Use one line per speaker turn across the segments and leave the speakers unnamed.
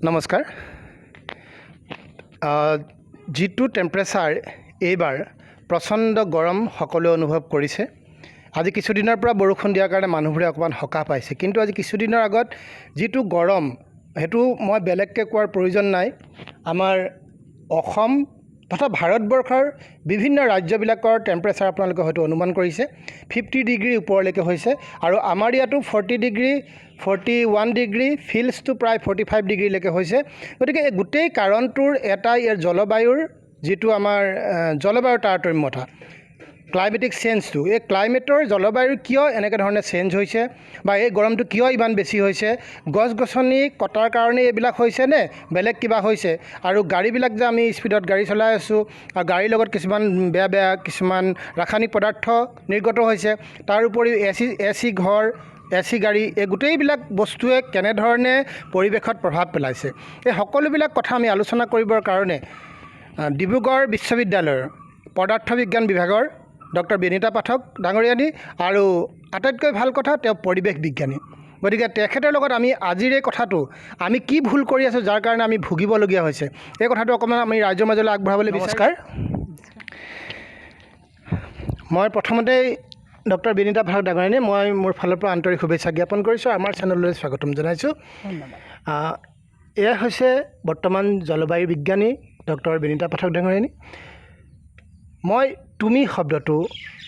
নমস্কাৰ যিটো টেম্পাৰেচাৰ এইবাৰ প্ৰচণ্ড গৰম সকলোৱে অনুভৱ কৰিছে। আজি কিছুদিনৰ পৰা বৰষুণ দিয়াৰ কাৰণে মানুহবোৰে অকণমান সকাহ পাইছে, কিন্তু আজি কিছুদিনৰ আগত যিটো গৰম সেইটো মই বেলেগকৈ কোৱাৰ প্ৰয়োজন নাই। আমাৰ অসম তথা ভাৰতবৰ্ষৰ বিভিন্ন ৰাজ্যবিলাকৰ টেম্পাৰেচাৰ আপোনালোকে হয়তো অনুমান কৰিছে 50 ডিগ্ৰী ওপৰলৈকে হৈছে, আৰু আমাৰ ইয়াতো 40 ডিগ্ৰী 41 ডিগ্ৰী ফিলছটো প্ৰায় 45 ডিগ্ৰীলৈকে হৈছে। গতিকে এই গোটেই কাৰণটোৰ এটা ইয়াৰ জলবায়ুৰ যিটো আমাৰ জলবায়ুৰ তাৰতম্যতা, ক্লাইমেটিক চেঞ্জটো, এই ক্লাইমেটৰ জলবায়ুৰ কিয় এনেকৈ ধৰণে চেঞ্জ হৈছে বা এই গৰমটো কিয় ইমান বেছি হৈছে, গছ গছনি কটাৰ কাৰণে এইবিলাক হৈছে নে বেলেগ কিবা হৈছে? আৰু গাড়ীবিলাক যে আমি স্পীডত গাড়ী চলাই আছোঁ আৰু গাড়ীৰ লগত কিছুমান বেয়া কিছুমান ৰাসায়নিক পদাৰ্থ নিৰ্গত হৈছে, তাৰ উপৰিও এচি ঘৰ, এচি গাড়ী, এই গোটেইবিলাক বস্তুৱে কেনেধৰণে পৰিৱেশত প্ৰভাৱ পেলাইছে, এই সকলোবিলাক কথা আমি আলোচনা কৰিবৰ কাৰণে ডিব্ৰুগড় বিশ্ববিদ্যালয়ৰ পদাৰ্থ বিজ্ঞান বিভাগৰ ডক্টৰ বিনীতা পাঠক ডাঙৰীয়ানী, আৰু আটাইতকৈ ভাল কথা তেওঁ পৰিৱেশ বিজ্ঞানী। গতিকে তেখেতৰ লগত আমি আজিৰ এই কথাটো আমি কি ভুল কৰি আছোঁ যাৰ কাৰণে আমি ভুগিবলগীয়া হৈছে, এই কথাটো অকণমান আমি ৰাইজৰ মাজলৈ আগবঢ়াবলৈ নমস্কাৰ। মই প্ৰথমতেই ডক্টৰ বিনীতা পাঠক ডাঙৰীয়ানী, মই মোৰ ফালৰ পৰা আন্তৰিক শুভেচ্ছা জ্ঞাপন কৰিছোঁ, আমাৰ চেনেললৈ স্বাগতম জনাইছোঁ। এয়া হৈছে বৰ্তমান জলবায়ু বিজ্ঞানী ডক্টৰ বিনীতা পাঠক ডাঙৰীয়ানী। মই তুমি শব্দটো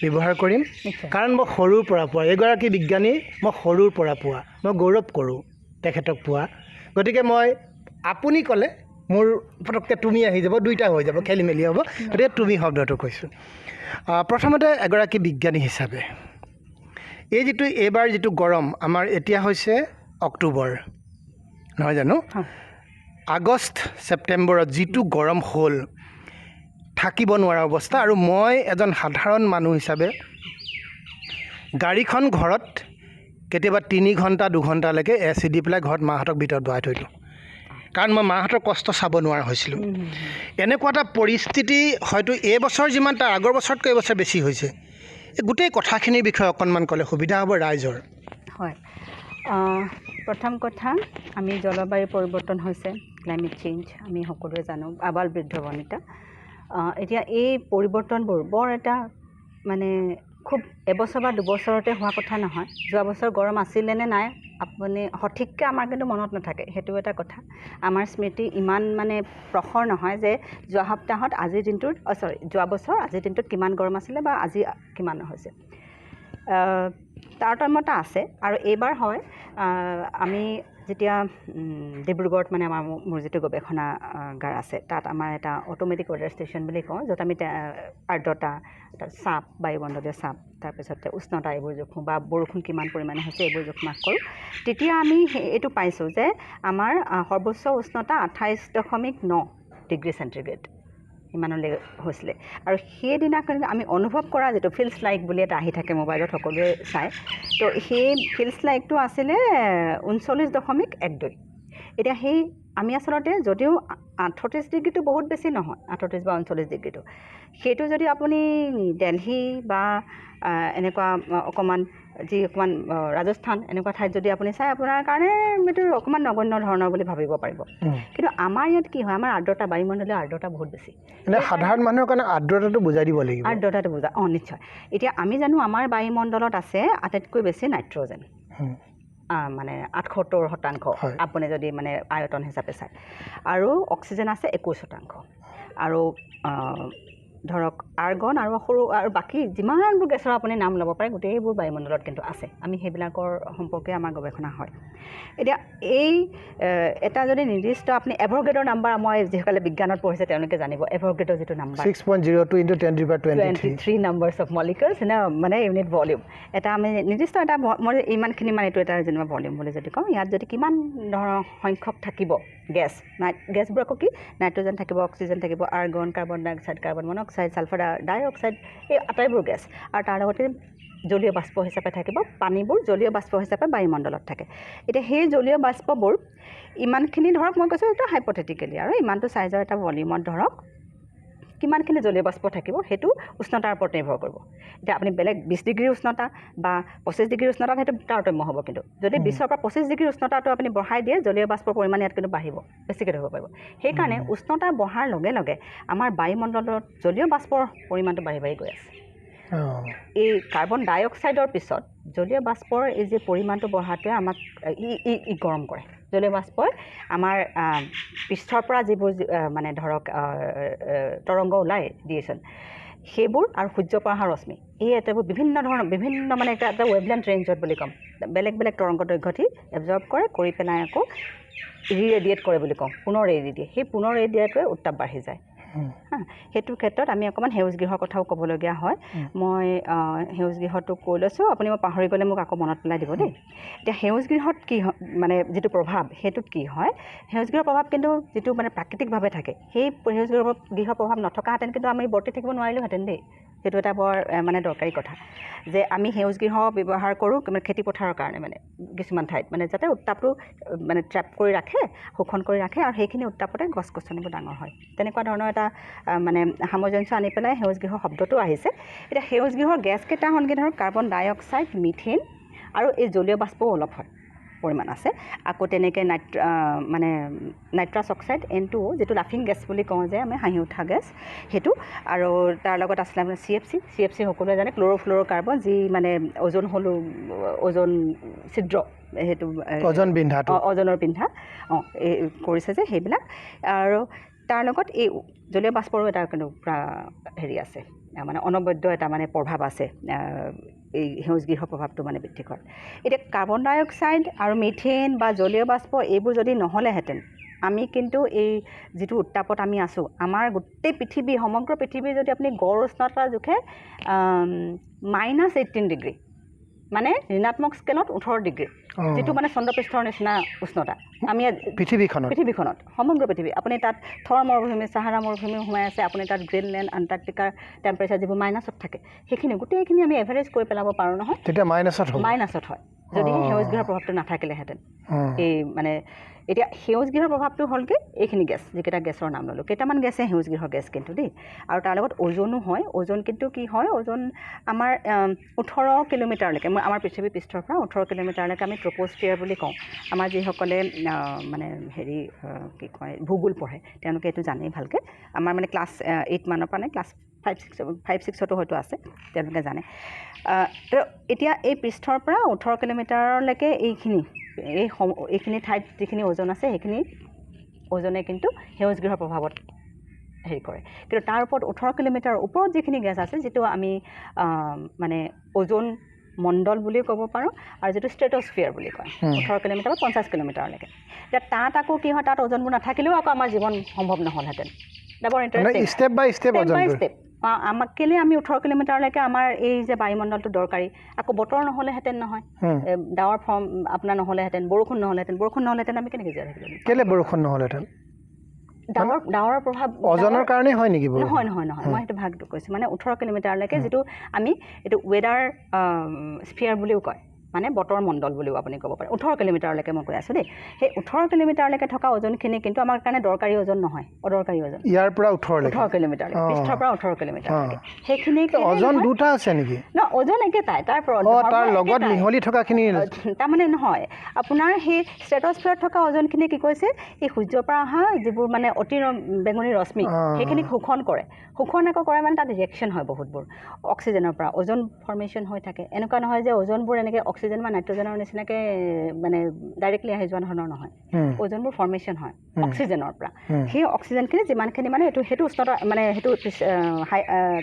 ব্যৱহাৰ কৰিম কাৰণ মই সৰুৰ পৰা পোৱা এগৰাকী বিজ্ঞানী, মই সৰুৰ পৰা পোৱা, মই গৌৰৱ কৰোঁ তেখেতক পোৱা। গতিকে মই আপুনি ক'লে মোৰ পটককৈ তুমি আহি যাব, দুইটা হৈ যাব, খেলি মেলি হ'ব, গতিকে তুমি শব্দটো কৈছোঁ। প্ৰথমতে এগৰাকী বিজ্ঞানী হিচাপে এই যিটো এইবাৰ যিটো গৰম, আমাৰ এতিয়া হৈছে অক্টোবৰ নহয় জানো, আগষ্ট ছেপ্টেম্বৰত যিটো গৰম হ'ল থাকিব নোৱাৰা অৱস্থা। আৰু মই এজন সাধাৰণ মানুহ হিচাপে গাড়ীখন ঘৰত কেতিয়াবা 3 ঘণ্টা 2 ঘণ্টালৈকে এচি দি পেলাই ঘৰত মাহঁতক ভিতৰত বহাই থৈ দিওঁ, কাৰণ মই মাহঁতৰ কষ্ট চাব নোৱাৰা হৈছিলোঁ। এনেকুৱা এটা পৰিস্থিতি হয়তো এইবছৰ যিমান তাৰ আগৰ বছৰতকৈ এইবছৰ বেছি হৈছে। এই গোটেই কথাখিনিৰ বিষয়ে অকণমান ক'লে সুবিধা হ'ব ৰাইজৰ।
হয়, প্ৰথম কথা, আমি জলবায়ু পৰিৱৰ্তন হৈছে, ক্লাইমেট চেঞ্জ আমি সকলোৱে জানো, আবাল বৃদ্ধ বনিতা। এতিয়া এই পৰিৱৰ্তনবোৰ বৰ এটা মানে খুব এবছৰ বা দুবছৰতে হোৱা কথা নহয়। যোৱা বছৰ গৰম আছিলে নে নাই আপুনি সঠিককৈ আমাৰ কিন্তু মনত নাথাকে, সেইটো এটা কথা। আমাৰ স্মৃতি ইমান মানে প্ৰখৰ নহয় যে যোৱা সপ্তাহত আজিৰ দিনটোত যোৱা বছৰ আজিৰ দিনটোত কিমান গৰম আছিলে বা আজি কিমান হৈছে, তাৰতম্যতা আছে। আৰু এইবাৰ হয়, আমি যেতিয়া ডিব্ৰুগড়ত মানে মোৰ যিটো গৱেষণাগাৰ আছে, তাত আমাৰ এটা অট'মেটিক ৱেডাৰ ষ্টেচন বুলি কওঁ, য'ত আমি আৰ্দ্ৰতা, চাপ, বায়ুমণ্ডলীয় চাপ, তাৰপিছতে উষ্ণতা এইবোৰ জোখোঁ বা বৰষুণ কিমান পৰিমাণে হৈছে এইবোৰ জোখ কৰোঁ। তেতিয়া আমি এইটো পাইছোঁ যে আমাৰ সৰ্বোচ্চ উষ্ণতা 28.9 ডিগ্ৰী চেণ্টিগ্ৰেড ইমানলৈ হৈছিলে। আৰু সেইদিনাখন আমি অনুভৱ কৰা যিটো ফিল্ডছ লাইক বুলি এটা আহি থাকে মোবাইলত সকলোৱে চায়, তো সেই ফিল্ডছ লাইকটো আছিলে 39.12। এতিয়া সেই আমি আচলতে যদিও 38 ডিগ্ৰীটো বহুত বেছি নহয়, 38 বা 39 ডিগ্ৰীটো, সেইটো যদি আপুনি দিল্লী বা এনেকুৱা অকণমান ৰাজস্থান এনেকুৱা ঠাইত যদি আপুনি চাই, আপোনাৰ কাৰণে এইটো অকণমান নগণ্য ধৰণৰ বুলি ভাবিব পাৰিব। কিন্তু আমাৰ ইয়াত কি হয়, আমাৰ আৰ্দ্ৰতা, বায়ুমণ্ডলীয় আৰ্দ্ৰতা বহুত বেছি।
সাধাৰণ মানুহৰ কাৰণে আৰ্দ্ৰতাটো বুজাই দিব লাগিব।
আৰ্দ্ৰতাটো নিশ্চয়। এতিয়া আমি জানো আমাৰ বায়ুমণ্ডলত আছে আটাইতকৈ বেছি নাইট্ৰজেন, মানে 78%, আপুনি যদি মানে আয়তন হিচাপে চায়, আৰু অক্সিজেন আছে 21%, আৰু ধৰক আৰ্গন আৰু আৰু বাকী যিমানবোৰ গেছৰ আপুনি নাম ল'ব পাৰে গোটেইবোৰ বায়ুমণ্ডলত কিন্তু আছে। আমি সেইবিলাকৰ সম্পৰ্কে আমাৰ গৱেষণা হয়। এতিয়া এই এটা যদি নিৰ্দিষ্ট আপুনি এভোগাড্ৰ নাম্বাৰ, মই যিসকলে বিজ্ঞানত পঢ়িছে তেওঁলোকে জানিব, এভোগাড্ৰ যিটো নাম্বাৰ
6.02 × 10⁻23
নাম্বাৰছ অফ মলিকিউলছ মানে ইউনিট ভলিউম, এটা আমি নিৰ্দিষ্ট এটা মই ইমানখিনি মানে এইটো এটা যেনিবা ভলিউম বুলি যদি কওঁ, ইয়াত যদি কিমান ধৰণৰ সংখ্যক থাকিব গেছবোৰ আকৌ কি, নাইট্ৰজেন থাকিব, অক্সিজেন থাকিব, আৰ্গন, কাৰ্বন ডাই অক্সাইড, কাৰ্বন মনক্সাইড, ছালফাৰ ডাই অক্সাইড, এই আটাইবোৰ গেছ, আৰু তাৰ লগতে জলীয় বাষ্প হিচাপে থাকিব, পানীবোৰ জলীয় বাষ্প হিচাপে বায়ুমণ্ডলত থাকে। এতিয়া সেই জলীয় বাষ্পবোৰ ইমানখিনি ধৰক মই কৈছোঁ এইটো হাইপথেটিকেলি, আৰু ইমানটো চাইজৰ এটা ভলিউমত ধৰক কিমানখিনি জলীয় বাষ্প থাকিব সেইটো উষ্ণতাৰ ওপৰত নিৰ্ভৰ কৰিব এতিয়া আপুনি বেলেগ 20 ডিগ্ৰী উষ্ণতা বা 25 ডিগ্ৰী উষ্ণতাত সেইটো তাৰতম্য হ'ব কিন্তু যদি 20ৰ পৰা 25 ডিগ্ৰী উষ্ণতাটো আপুনি বঢ়াই দিয়ে জলীয় বাষ্পৰ পৰিমাণ ইয়াত কিন্তু বাঢ়িব বেছিকৈ ধৰিব পাৰিব সেইকাৰণে উষ্ণতা বঢ়াৰ লগে লগে আমাৰ বায়ুমণ্ডলত জলীয় বাষ্পৰ পৰিমাণটো বাঢ়ি বাঢ়ি গৈ আছে এই কাৰ্বন ডাই অক্সাইডৰ পিছত জলীয় বাষ্পৰ এই যে পৰিমাণটো বঢ়াটোৱে আমাক ই গৰম কৰে জলীয় বাষ্পই আমাৰ পৃষ্ঠৰ পৰা যিবোৰ মানে ধৰক তৰংগ ওলাই দিয়েচোন সেইবোৰ আৰু সূৰ্যৰ পৰা অহা ৰশ্মি এই এটাবোৰ বিভিন্ন মানে এটা ৱেভলেন্থ ৰেঞ্জত বুলি ক'ম বেলেগ বেলেগ তৰংগ দৈৰ্ঘ্যটি এবজৰ্ব কৰি পেলাই আকৌ ৰিৰেডিয়েট কৰে বুলি কওঁ পুনৰ এৰি দিয়ে সেই পুনৰ এৰি দিয়াটোৱে উত্তাপ বাঢ়ি যায় সেইটোৰ ক্ষেত্ৰত আমি অকণমান সেউজ গৃহৰ কথাও ক'বলগীয়া হয় মই সেউজ গৃহটো কৈ লৈছোঁ আপুনি মই পাহৰি গ'লে মোক আকৌ মনত পেলাই দিব দেই এতিয়া সেউজ গৃহত কি মানে যিটো প্ৰভাৱ সেইটোত কি হয় সেউজ গৃহৰ প্ৰভাৱ কিন্তু যিটো মানে প্ৰাকৃতিকভাৱে থাকে সেই সেউজ গৃহৰ প্ৰভাৱ নথকাহেঁতেন কিন্তু আমি বৰ্তি থাকিব নোৱাৰিলোহেঁতেন দেই সেইটো এটা বৰ মানে দৰকাৰী কথা যে আমি সেউজ গৃহ ব্যৱহাৰ কৰোঁ খেতি পথাৰৰ কাৰণে মানে কিছুমান ঠাইত মানে যাতে উত্তাপটো মানে ট্ৰেপ কৰি ৰাখে শোষণ কৰি ৰাখে আৰু সেইখিনি উত্তাপতে গছ গছনিবোৰ ডাঙৰ হয় তেনেকুৱা ধৰণৰ এটা মানে সামঞ্জস্য আনি পেলাই সেউজ গৃহ শব্দটো আহিছে এতিয়া সেউজ গৃহৰ গেছকেইটা হ'লগৈ ধৰক কাৰ্বন ডাই অক্সাইড মিথেন আৰু এই জলীয় বাষ্পও অলপ হয় পৰিমাণ আছে আকৌ তেনেকৈ মানে নাইট্ৰাছ অক্সাইড N2 যিটো লাফিং গেছ বুলি কওঁ যে আমি হাঁহি উঠা গেছ সেইটো আৰু তাৰ লগত আছিলে আপোনাৰ CFC সকলোৱে জানে ক্ল'ৰ'ফ্ল'ৰ কাৰ্বন যি মানে ওজন ছিদ্ৰ সেইটো অজনৰ পিন্ধা এই কৰিছে যে সেইবিলাক আৰু তাৰ লগত এই জলীয় বাষ্পৰো এটা কিন্তু হেৰি আছে মানে অনবদ্য এটা মানে প্ৰভাৱ আছে এই সেউজ গৃহ প্ৰভাৱটো মানে বৃদ্ধি কৰে এতিয়া কাৰ্বন ডাই অক্সাইড আৰু মিথেন বা জলীয় বাষ্প এইবোৰ যদি নহ'লেহেঁতেন আমি কিন্তু এই যিটো উত্তাপত আমি আছোঁ আমাৰ গোটেই পৃথিৱী সমগ্ৰ পৃথিৱী যদি আপুনি গড় উষ্ণতা জোখে -18 ডিগ্ৰী মানে ঋণাত্মক স্কেলত 18 ডিগ্ৰী যিটো মানে চন্দ্ৰপৃষ্ঠৰ নিচিনা উষ্ণতা আমি পৃথিৱীখনত সমগ্ৰ পৃথিৱী আপুনি তাত থৰ মৰুভূমি চাহাৰা মৰুভূমি সোমাই আছে আপুনি তাত গ্ৰীণলেণ্ড আণ্টাৰ্কটিকাৰ টেম্পাৰেচাৰ যিবোৰ মাইনাছত থাকে সেইখিনি গোটেইখিনি আমি এভাৰেজ কৰি পেলাব পাৰোঁ নহয় তেতিয়া মাইনাছত হয় যদি সেউজ গৃহৰ প্ৰভাৱটো নাথাকিলেহেঁতেন এই মানে এতিয়া সেউজ গৃহৰ প্ৰভাৱটো হ'লগৈ এইখিনি গেছ যিকেইটা গেছৰ নাম ল'লোঁ কেইটামান গেছে সেউজ গৃহৰ গেছ কিন্তু দেই আৰু তাৰ লগত ওজনো হয় ওজন কিন্তু কি হয় ওজন আমাৰ 18 কিলোমিটাৰলৈকে আমাৰ পৃথিৱী পৃষ্ঠৰ পৰা 18 কিলোমিটাৰলৈকে আমি ট্ৰপ'স্ফিয়াৰ বুলি কওঁ আমাৰ যিসকলে মানে হেৰি কি কয় ভূগোল পঢ়ে তেওঁলোকে এইটো জানেই ভালকৈ আমাৰ মানে ক্লাছ 8 মানৰ পৰা ক্লাছ 5-6টো হয়তো আছে তেওঁলোকে জানে তো এতিয়া এই পৃষ্ঠৰ পৰা 18 কিলোমিটাৰলৈকে এইখিনি ঠাইত যিখিনি ওজন আছে সেইখিনি ওজনে কিন্তু সেউজ গৃহৰ প্ৰভাৱত হেৰি কৰে কিন্তু তাৰ ওপৰত 18 কিলোমিটাৰৰ ওপৰত যিখিনি গেছ আছে যিটো আমি মানে ওজন মণ্ডল বুলিও ক'ব পাৰোঁ আৰু যিটো ষ্ট্ৰেটস্ফিয়াৰ বুলি কয় 18 কিলোমিটাৰ 50 কিলোমিটাৰলৈকে এতিয়া তাত আকৌ কি হয় তাত ওজনবোৰ নাথাকিলেও আকৌ আমাৰ জীৱন সম্ভৱ নহ'লহেঁতেন বৰ ইণ্টাৰেষ্টিং ষ্টেপ বাই ষ্টেপ আমাক কেলৈ আমি 18 কিলোমিটাৰলৈকে আমাৰ এই যে বায়ুমণ্ডলটো দৰকাৰী আকৌ বতৰ নহ'লেহেঁতেন নহয় ডাৱৰ ফৰ্ম আপোনাৰ নহ'লেহেঁতেন বৰষুণ নহ'লেহেঁতেন আমি কেনেকৈ জীয়াই থাকিলোঁ
কেলৈ বৰষুণ নহ'লেহেঁতেন
ডাৱৰৰ প্ৰভাৱ
ওজনৰ কাৰণে হয় নেকি
নহয় মই সেইটো ভাগটো কৈছোঁ মানে 18 কিলোমিটাৰলৈকে যিটো আমি এইটো ৱেডাৰ স্ফিয়াৰ বুলিও কয় মানে বতৰ মণ্ডল বুলিও আপুনি ক'ব পাৰে 18 কিলোমিটাৰলৈকে মই কৈ আছোঁ দেই সেই 18 কিলোমিটাৰলৈকে থকা ওজনখিনি কিন্তু আমাৰ কাৰণে দৰকাৰী ওজন নহয় অদৰকাৰী ওজন
ইয়াৰ পৰা 18
কিলোমিটাৰলৈকে পৃষ্ঠৰ পৰা 18 কিলোমিটাৰলৈকে সেইখিনি
ওজন দুটা আছে নেকি
ওজন একেটাই তাৰ
লগত মিহলি থকাখিনি
তাৰমানে নহয় আপোনাৰ সেই ষ্ট্ৰেটস্ফিয়াৰত থকা ওজনখিনি কি কৈছে এই সূৰ্যৰ পৰা অহা যিবোৰ মানে অতি বেঙুনী ৰশ্মি সেইখিনিক শোষণ কৰে আকৌ কৰে মানে তাত ৰিয়েকশ্যন হয় বহুতবোৰ অক্সিজেনৰ পৰা ওজন ফৰ্মেশ্যন হৈ থাকে এনেকুৱা নহয় যে ওজনবোৰ এনেকৈ অক্সিজেন বা নাইট্ৰজেনৰ নিচিনাকৈ মানে ডাইৰেক্টলি আহি যোৱা ধৰণৰ নহয় ওজনবোৰ ফৰ্মেশ্যন হয় অক্সিজেনৰ পৰা সেই অক্সিজেনখিনি যিমানখিনি মানে সেইটো উষ্ণতা মানে সেইটো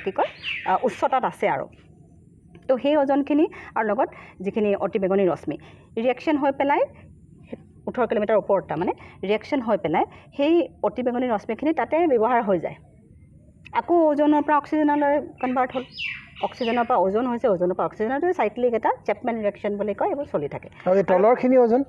কি কয় উচ্চতাত আছে আৰু তো সেই ওজনখিনি আৰু লগত যিখিনি অতি বেঙুনী ৰশ্মি ৰিয়েকশ্যন হৈ পেলাই 18 কিলোমিটাৰ ওপৰত তাৰমানে ৰিয়েকশ্যন হৈ পেলাই সেই অতি বেঙুনী ৰশ্মিখিনি তাতে ব্যৱহাৰ হৈ যায় আকৌ ওজনৰ পৰা অক্সিজেনলৈ কনভাৰ্ট হ'ল অক্সিজেনৰ পৰা ওজন হৈছে ওজনৰ পৰা অক্সিজেনটো চাইক্লিক এটা চেপমেন ৰিয়েকশ্যন বুলি কয় এইবোৰ চলি থাকে
আৰু এই তলৰখিনি ওজন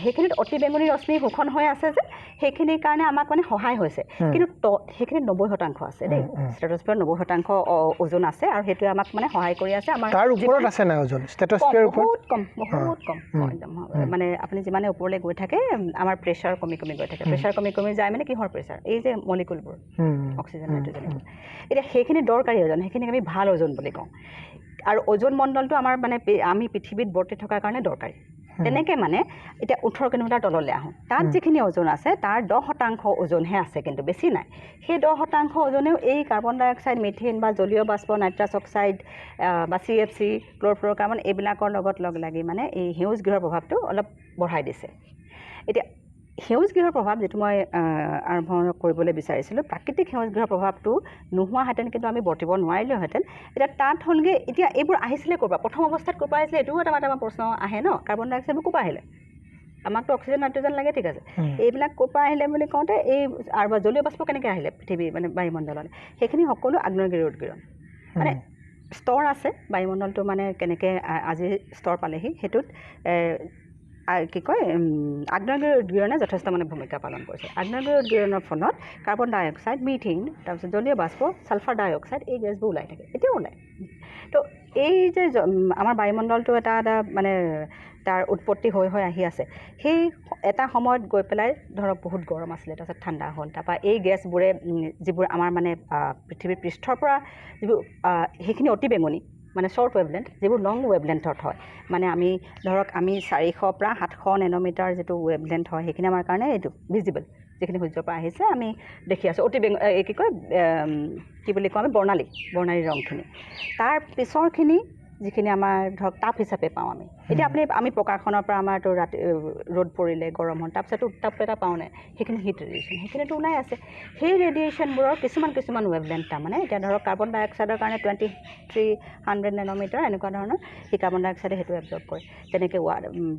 সেইখিনিত অতি বেঙুনী ৰশ্মি শোষণ হৈ আছে যে সেইখিনিৰ কাৰণে আমাক মানে সহায় হৈছে কিন্তু সেইখিনি 90% আছে দেই ষ্ট্ৰেটোস্ফিয়াৰত 90% ওজন আছে আৰু সেইটোৱে আমাক মানে সহায় কৰি আছে আমাৰ
তাৰ ওপৰত আছে না ওজন ষ্ট্ৰেটোস্ফিয়াৰৰ ওপৰত
বহুত কম একদম মানে আপুনি যিমানে ওপৰলৈ গৈ থাকে আমাৰ প্ৰেছাৰ কমি গৈ থাকে প্ৰেছাৰ কমি যায় মানে কিহৰ প্ৰেছাৰ এই যে মলিকুলবোৰ অক্সিজেন নাইট্ৰজেন এতিয়া সেইখিনি দৰকাৰী ওজন সেইখিনিক আমি ভাল ওজন বুলি কওঁ আৰু ওজন মণ্ডলটো আমাৰ মানে আমি পৃথিৱীত বৰ্তি থকাৰ কাৰণে দৰকাৰী তেনেকৈ মানে এতিয়া 18 কিলোমিটাৰ তললৈ আহোঁ তাত যিখিনি ওজন আছে তাৰ 10% ওজনহে আছে কিন্তু বেছি নাই সেই 10% ওজনেও এই কাৰ্বন ডাই অক্সাইড মিথেন বা জলীয় বাষ্প নাইট্ৰাছ অক্সাইড বা CFC ক্ল'ৰফ্ল'ৰকাৰ্বন এইবিলাকৰ লগত লগ লাগি মানে এই সেউজ গৃহৰ প্ৰভাৱটো অলপ বঢ়াই দিছে এতিয়া সেউজ গৃহৰ প্ৰভাৱ যিটো মই আৰম্ভ কৰিবলৈ বিচাৰিছিলোঁ প্ৰাকৃতিক সেউজ গৃহৰ প্ৰভাৱটো নোহোৱাহেঁতেন কিন্তু আমি বৰ্তিব নোৱাৰিলোহেঁতেন এতিয়া তাত হ'লগৈ এতিয়া এইবোৰ আহিছিলে ক'ৰ পৰা প্ৰথম অৱস্থাত ক'ৰ পৰা আহিছিলে এইটোও এটা প্ৰশ্ন আহে ন কাৰ্বন ডাই অক্সাইডবোৰ ক'ৰ পৰা আহিলে আমাকতো অক্সিজেন নাইট্ৰজেন লাগে ঠিক আছে এইবিলাক ক'ৰ পৰা আহিলে বুলি কওঁতে এই আৰু জলীয় বাষ্প কেনেকৈ আহিলে পৃথিৱী মানে বায়ুমণ্ডলত সেইখিনি সকলো আগ্নেয়গিৰি উদগীৰণ মানে স্তৰ আছে বায়ুমণ্ডলটো মানে কেনেকৈ আজি স্তৰ পালেহি সেইটোত কি কয় আগ্নেয়গিৰি উদগীৰণে যথেষ্ট মানে ভূমিকা পালন কৰিছে আগ্নেয়গিৰি উদগীৰণৰ ফলত কাৰ্বন ডাই অক্সাইড মিথেন তাৰপিছত জলীয় বাষ্প ছালফাৰ ডাই অক্সাইড এই গেছবোৰ ওলাই থাকে এতিয়াও ওলায় তো এই যে আমাৰ বায়ুমণ্ডলটো এটা মানে তাৰ উৎপত্তি হৈ আহি আছে সেই এটা সময়ত গৈ পেলাই ধৰক বহুত গৰম আছিলে তাৰপিছত ঠাণ্ডা হ'ল তাৰপৰা এই গেছবোৰে যিবোৰ আমাৰ মানে পৃথিৱীৰ পৃষ্ঠৰ পৰা যিবোৰ সেইখিনি অতি বেঙুনী মানে শ্বৰ্ট ৱেভলেন্থ যিবোৰ লং ৱেভলেন্থত হয় মানে আমি ধৰক আমি 400 পৰা 700 নেন'মিটাৰ যিটো ৱেভলেন্থ হয় সেইখিনি আমাৰ কাৰণে এইটো ভিজিবল যিখিনি সূৰ্যৰ পৰা আহিছে আমি দেখি আছোঁ অতি কি কয় কি বুলি কওঁ আমি বৰ্ণালী ৰংখিনি তাৰ পিছৰখিনি যিখিনি আমাৰ ধৰক তাপ হিচাপে পাওঁ আমি এতিয়া আমি প্ৰকাশনৰ পৰা আমাৰতো ৰাতি ৰ'দ পৰিলে গৰম হ'ল তাৰপিছতো উত্তাপ এটা পাওঁ নাই সেইখিনি হিট ৰেডিয়েশ্যন সেইখিনিতো ওলাই আছে সেই ৰেডিয়েশ্যনবোৰৰ কিছুমান ৱেভলেন্থ তাৰমানে এতিয়া ধৰক কাৰ্বন ডাই অক্সাইডৰ কাৰণে 2300 নেন'মিটাৰ এনেকুৱা ধৰণৰ সেই কাৰ্বন ডাই অক্সাইডে সেইটো এবজৰ্ব কৰে তেনেকৈ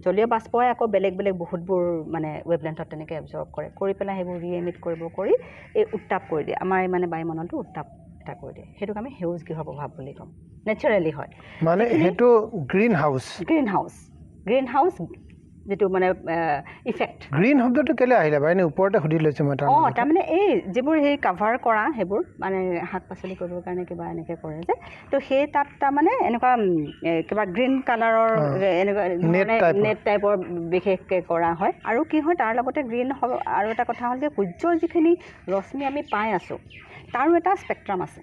জলীয় বাষ্পই আকৌ বেলেগ বহুতবোৰ মানে ৱেভলেন্থত তেনেকৈ এবজৰ্ব কৰি পেলাই সেইবোৰ ৰিএমিট কৰি এই উত্তাপ কৰি দিয়ে আমাৰ মানে বায়ুমণ্ডলটো উত্তাপ এটা কৰি দিয়ে সেইটোক আমি সেউজ গৃহ প্ৰভাৱ বুলি ক'ম নেচাৰেলি হয়
মানে সেইটো গ্ৰীণ হাউচ
যেটো মানে ইফেক্ট
গ্ৰীণ শব্দটো কেলে আহিলে বাৰু এনে ওপৰতে সুধি লৈছোঁ মই
তাৰমানে এই যিবোৰ সেই কাভাৰ কৰা সেইবোৰ মানে শাক পাচলি কৰিবৰ কাৰণে কিবা এনেকৈ কৰে যে তো সেই তাত তাৰমানে এনেকুৱা কিবা গ্ৰীণ কালাৰৰ এনেকুৱা নেট টাইপৰ বিশেষকৈ কৰা হয় আৰু কি হয় তাৰ লগতে গ্ৰীণ আৰু এটা কথা হ'ল যে সূৰ্যৰ যিখিনি ৰশ্মি আমি পাই আছোঁ তাৰো এটা স্পেক্ট্ৰাম আছে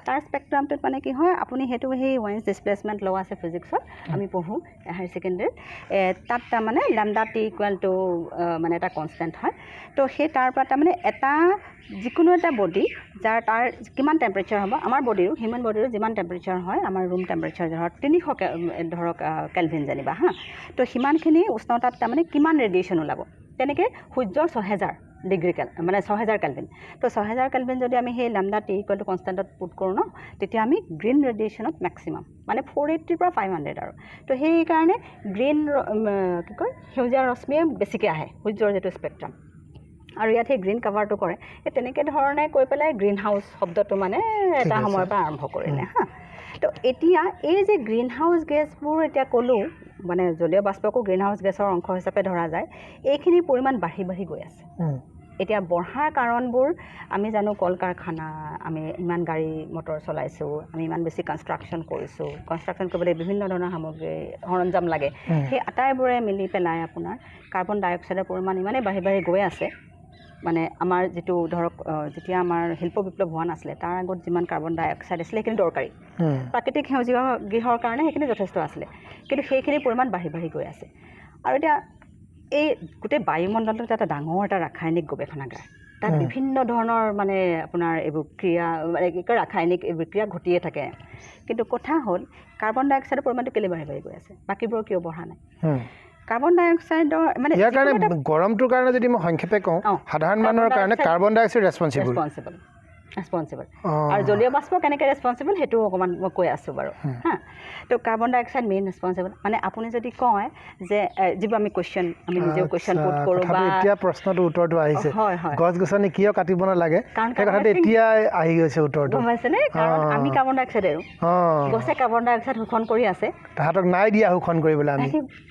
তাৰ স্পেক্ট্ৰামটোত মানে কি হয় আপুনি সেইটো সেই ৱেন্স ডিছপ্লেচমেণ্ট ল' আছে ফিজিক্সত আমি পঢ়োঁ হায়াৰ ছেকেণ্ডেৰীত তাত তাৰমানে লেমডা টি ইকুৱেল টু মানে এটা কনষ্টেণ্ট হয় তো সেই তাৰ পৰা তাৰমানে এটা যিকোনো এটা বডি যাৰ তাৰ কিমান টেম্পাৰেচাৰ হ'ব আমাৰ বডিৰো হিউমেন বডিৰো যিমান টেম্পাৰেচাৰ হয় আমাৰ ৰুম টেম্পাৰেচাৰ ধৰক 300 ধৰক কেলভিন যেনিবা তো সিমানখিনি উষ্ণতাত তাৰমানে কিমান ৰেডিয়েশ্যন ওলাব তেনেকৈ সূৰ্যৰ 6000 ডিগ্ৰী মানে 6000 কেলভিন তো 6000 কেলভিন যদি আমি সেই লেমডা টি ইকুৱেল টু কনষ্টেণ্টত পুট কৰোঁ ন তেতিয়া আমি গ্ৰীণ ৰেডিয়েশ্যনত মেক্সিমাম মানে 480 পৰা 500 আৰু তো সেইকাৰণে গ্ৰীণ কি কয় সেউজীয়া ৰশ্মিয়ে বেছিকৈ আহে সূৰ্যৰ যিটো স্পেক্ট্ৰাম আৰু ইয়াত সেই গ্ৰীণ কাভাৰটো কৰে এই তেনেকৈ ধৰণে কৈ পেলাই গ্ৰীণ হাউচ শব্দটো মানে এটা সময়ৰ পৰা আৰম্ভ কৰিলে তো এতিয়া এই যে গ্ৰীণ হাউচ গেছবোৰ এতিয়া ক'লোঁ মানে জলীয় বাষ্পকো গ্ৰীণ হাউচ গেছৰ অংশ হিচাপে ধৰা যায় এইখিনিৰ পৰিমাণ বাঢ়ি গৈ আছে এতিয়া বঢ়াৰ কাৰণবোৰ আমি জানো কল কাৰখানা আমি ইমান গাড়ী মটৰ চলাইছোঁ আমি ইমান বেছি কনষ্ট্ৰাকশ্যন কৰিবলৈ বিভিন্ন ধৰণৰ সামগ্ৰী সৰঞ্জাম লাগে সেই আটাইবোৰে মিলি পেলাই আপোনাৰ কাৰ্বন ডাই অক্সাইডৰ পৰিমাণ ইমানেই বাঢ়ি গৈ আছে মানে আমাৰ যিটো ধৰক যেতিয়া আমাৰ শিল্প বিপ্লৱ হোৱা নাছিলে তাৰ আগত যিমান কাৰ্বন ডাই অক্সাইড আছিলে সেইখিনি দৰকাৰী প্ৰাকৃতিক সেউজীয়া গৃহৰ কাৰণে সেইখিনি যথেষ্ট আছিলে কিন্তু সেইখিনিৰ পৰিমাণ বাঢ়ি গৈ আছে আৰু এতিয়া এই গোটেই বায়ুমণ্ডলটোত এটা ডাঙৰ এটা ৰাসায়নিক গৱেষণাগাৰ তাত বিভিন্ন ধৰণৰ মানে আপোনাৰ এইবোৰ ক্ৰিয়া মানে কি কয় ৰাসায়নিক বিক্ৰিয়া ঘটিয়ে থাকে কিন্তু কথা হ'ল কাৰ্বন ডাই অক্সাইডৰ পৰিমাণটো কেলে বাঢ়ি গৈ আছে বাকীবোৰ কিয় বঢ়া নাই কাৰ্বন ডাই অক্সাইডৰ মানে
ইয়াৰ কাৰণে গৰমটোৰ কাৰণে যদি মই সংক্ষেপে কওঁ সাধাৰণ মানুহৰ কাৰণে কাৰ্বন ডাই অক্সাইড ৰেছপন্সিবল
ৰেছপনচিবল আৰু জলীয় বাষ্প কেনেকৈ ৰেছপনচিবল সেইটো অকণমান মই কৈ আছোঁ বাৰু হা তো কাৰ্বন ডাই অক্সাইড মেইন ৰেছপনচিবল মানে আপুনি যদি কয় যে যিবোৰ আমি কুৱেশ্যন আমি নিজেও কুৱেশ্যন পুট কৰোঁ বা
এতিয়া প্ৰশ্নটো উত্তৰটো আহিছে
হয় হয়
গছ গছনি কিয় কাটিব নালাগে
কাৰণ
সেই কথাটো এতিয়া আহি গৈছে উত্তৰটো
গম পাইছেনে কাৰণ আমি কাৰ্বন ডাই অক্সাইড এৰোঁ গছে কাৰ্বন ডাই অক্সাইড শোষণ কৰি আছে
তাহাঁতক নাই দিয়া শোষণ কৰিবলৈ আমি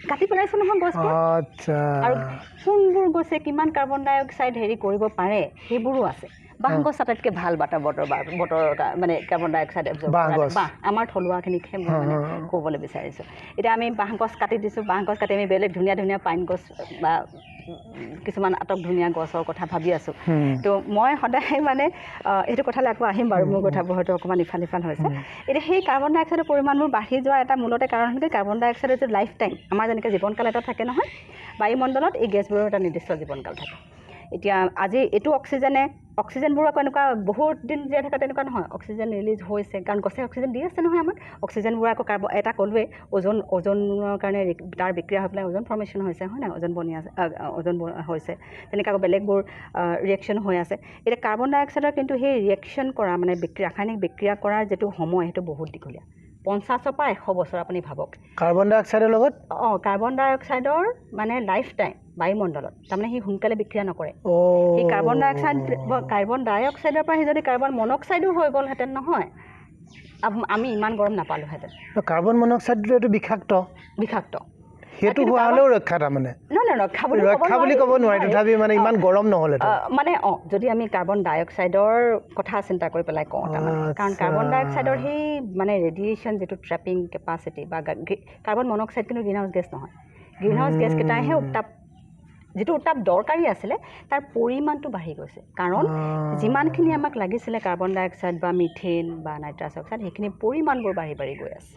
কাটি পেলাইছোঁ নহয় গছবোৰ
আচ্ছা
আৰু কোনবোৰ গছে কিমান কাৰ্বন ডাই অক্সাইড হেৰি কৰিব পাৰে সেইবোৰো আছে বাঁহ গছ আটাইতকৈ ভাল বতৰৰ মানে কাৰ্বন ডাই অক্সাইড এবজৰ্ব বাঁহ আমাৰ থলুৱাখিনিকহে মই মানে ক'বলৈ বিচাৰিছোঁ এতিয়া আমি বাঁহ গছ কাটি দিছোঁ বাঁহ গছ কাটি আমি বেলেগ ধুনীয়া ধুনীয়া পাইন গছ বা কিছুমান আটক ধুনীয়া গছৰ কথা ভাবি আছোঁ তো মই সদায় মানে এইটো কথালৈ আকৌ আহিম বাৰু মোৰ কথাবোৰ হয়তো অকণমান ইফাল সিফাল হৈছে এতিয়া সেই কাৰ্বন ডাই অক্সাইডৰ পৰিমাণবোৰ বাঢ়ি যোৱাৰ এটা মূলতে কাৰণ হ'ল কাৰ্বন ডাই অক্সাইডৰ যিটো লাইফ টাইম আমাৰ যেনেকৈ জীৱনকাল এটা থাকে নহয় বায়ুমণ্ডলত এই গেছবোৰৰ এটা নিৰ্দিষ্ট জীৱনকাল থাকে এতিয়া আজি এইটো অক্সিজেনবোৰ আকৌ এনেকুৱা বহুত দিন জীয়াই থকা তেনেকুৱা নহয় অক্সিজেন ৰিলিজ হৈছে কাৰণ গছে অক্সিজেন দি আছে নহয় আমাক অক্সিজেনবোৰ আকৌ এটা ক'লোৱে ওজনৰ কাৰণে তাৰ বিক্ৰিয়া হৈ পেলাই ওজন ফৰ্মেশ্যন হৈছে হয় নাই ওজন বনি আছে ওজন হৈছে তেনেকৈ আকৌ বেলেগবোৰ ৰিয়েকশ্যন হৈ আছে এতিয়া কাৰ্বন ডাই অক্সাইডৰ কিন্তু সেই ৰিয়েকশ্যন কৰা মানে ৰাসায়নিক বিক্ৰিয়া কৰাৰ যিটো সময় সেইটো বহুত দীঘলীয়া 50ৰ পৰা 100 বছৰ আপুনি ভাবক
কাৰ্বন ডাই অক্সাইডৰ লগত
কাৰ্বন ডাই অক্সাইডৰ মানে লাইফ টাইম বায়ুমণ্ডলত তাৰমানে সি সোনকালে বিক্ৰিয়া নকৰে সেই কাৰ্বন ডাই অক্সাইডৰ পৰা সি যদি কাৰ্বন মনক্সাইডো হৈ গ'লহেঁতেন নহয় আমি ইমান গৰম নাপালোহেঁতেন
কাৰ্বন মনক্সাইডটো এইটো বিষাক্ত সেইটো হোৱা হ'লেও ৰক্ষা তাৰমানে ৰক্ষা বুলি ক'ব নোৱাৰি তথাপি মানে ইমান গৰম নহ'লে
মানে যদি আমি কাৰ্বন ডাই অক্সাইডৰ কথা চিন্তা কৰি পেলাই কওঁ তাৰমানে কাৰণ কাৰ্বন ডাই অক্সাইডৰ সেই মানে ৰেডিয়েশ্যন যিটো ট্ৰেপিং কেপাচিটি বা কাৰ্বন মনক্সাইড কিন্তু গ্ৰীণ হাউচ গেছ নহয় গ্ৰীণ হাউচ গেছকেইটাইহে যিটো উত্তাপ দৰকাৰী আছিলে তাৰ পৰিমাণটো বাঢ়ি গৈছে কাৰণ যিমানখিনি আমাক লাগিছিলে কাৰ্বন ডাই অক্সাইড বা মিথেন বা নাইট্ৰাছ অক্সাইড সেইখিনি পৰিমাণবোৰ বাঢ়ি গৈ আছে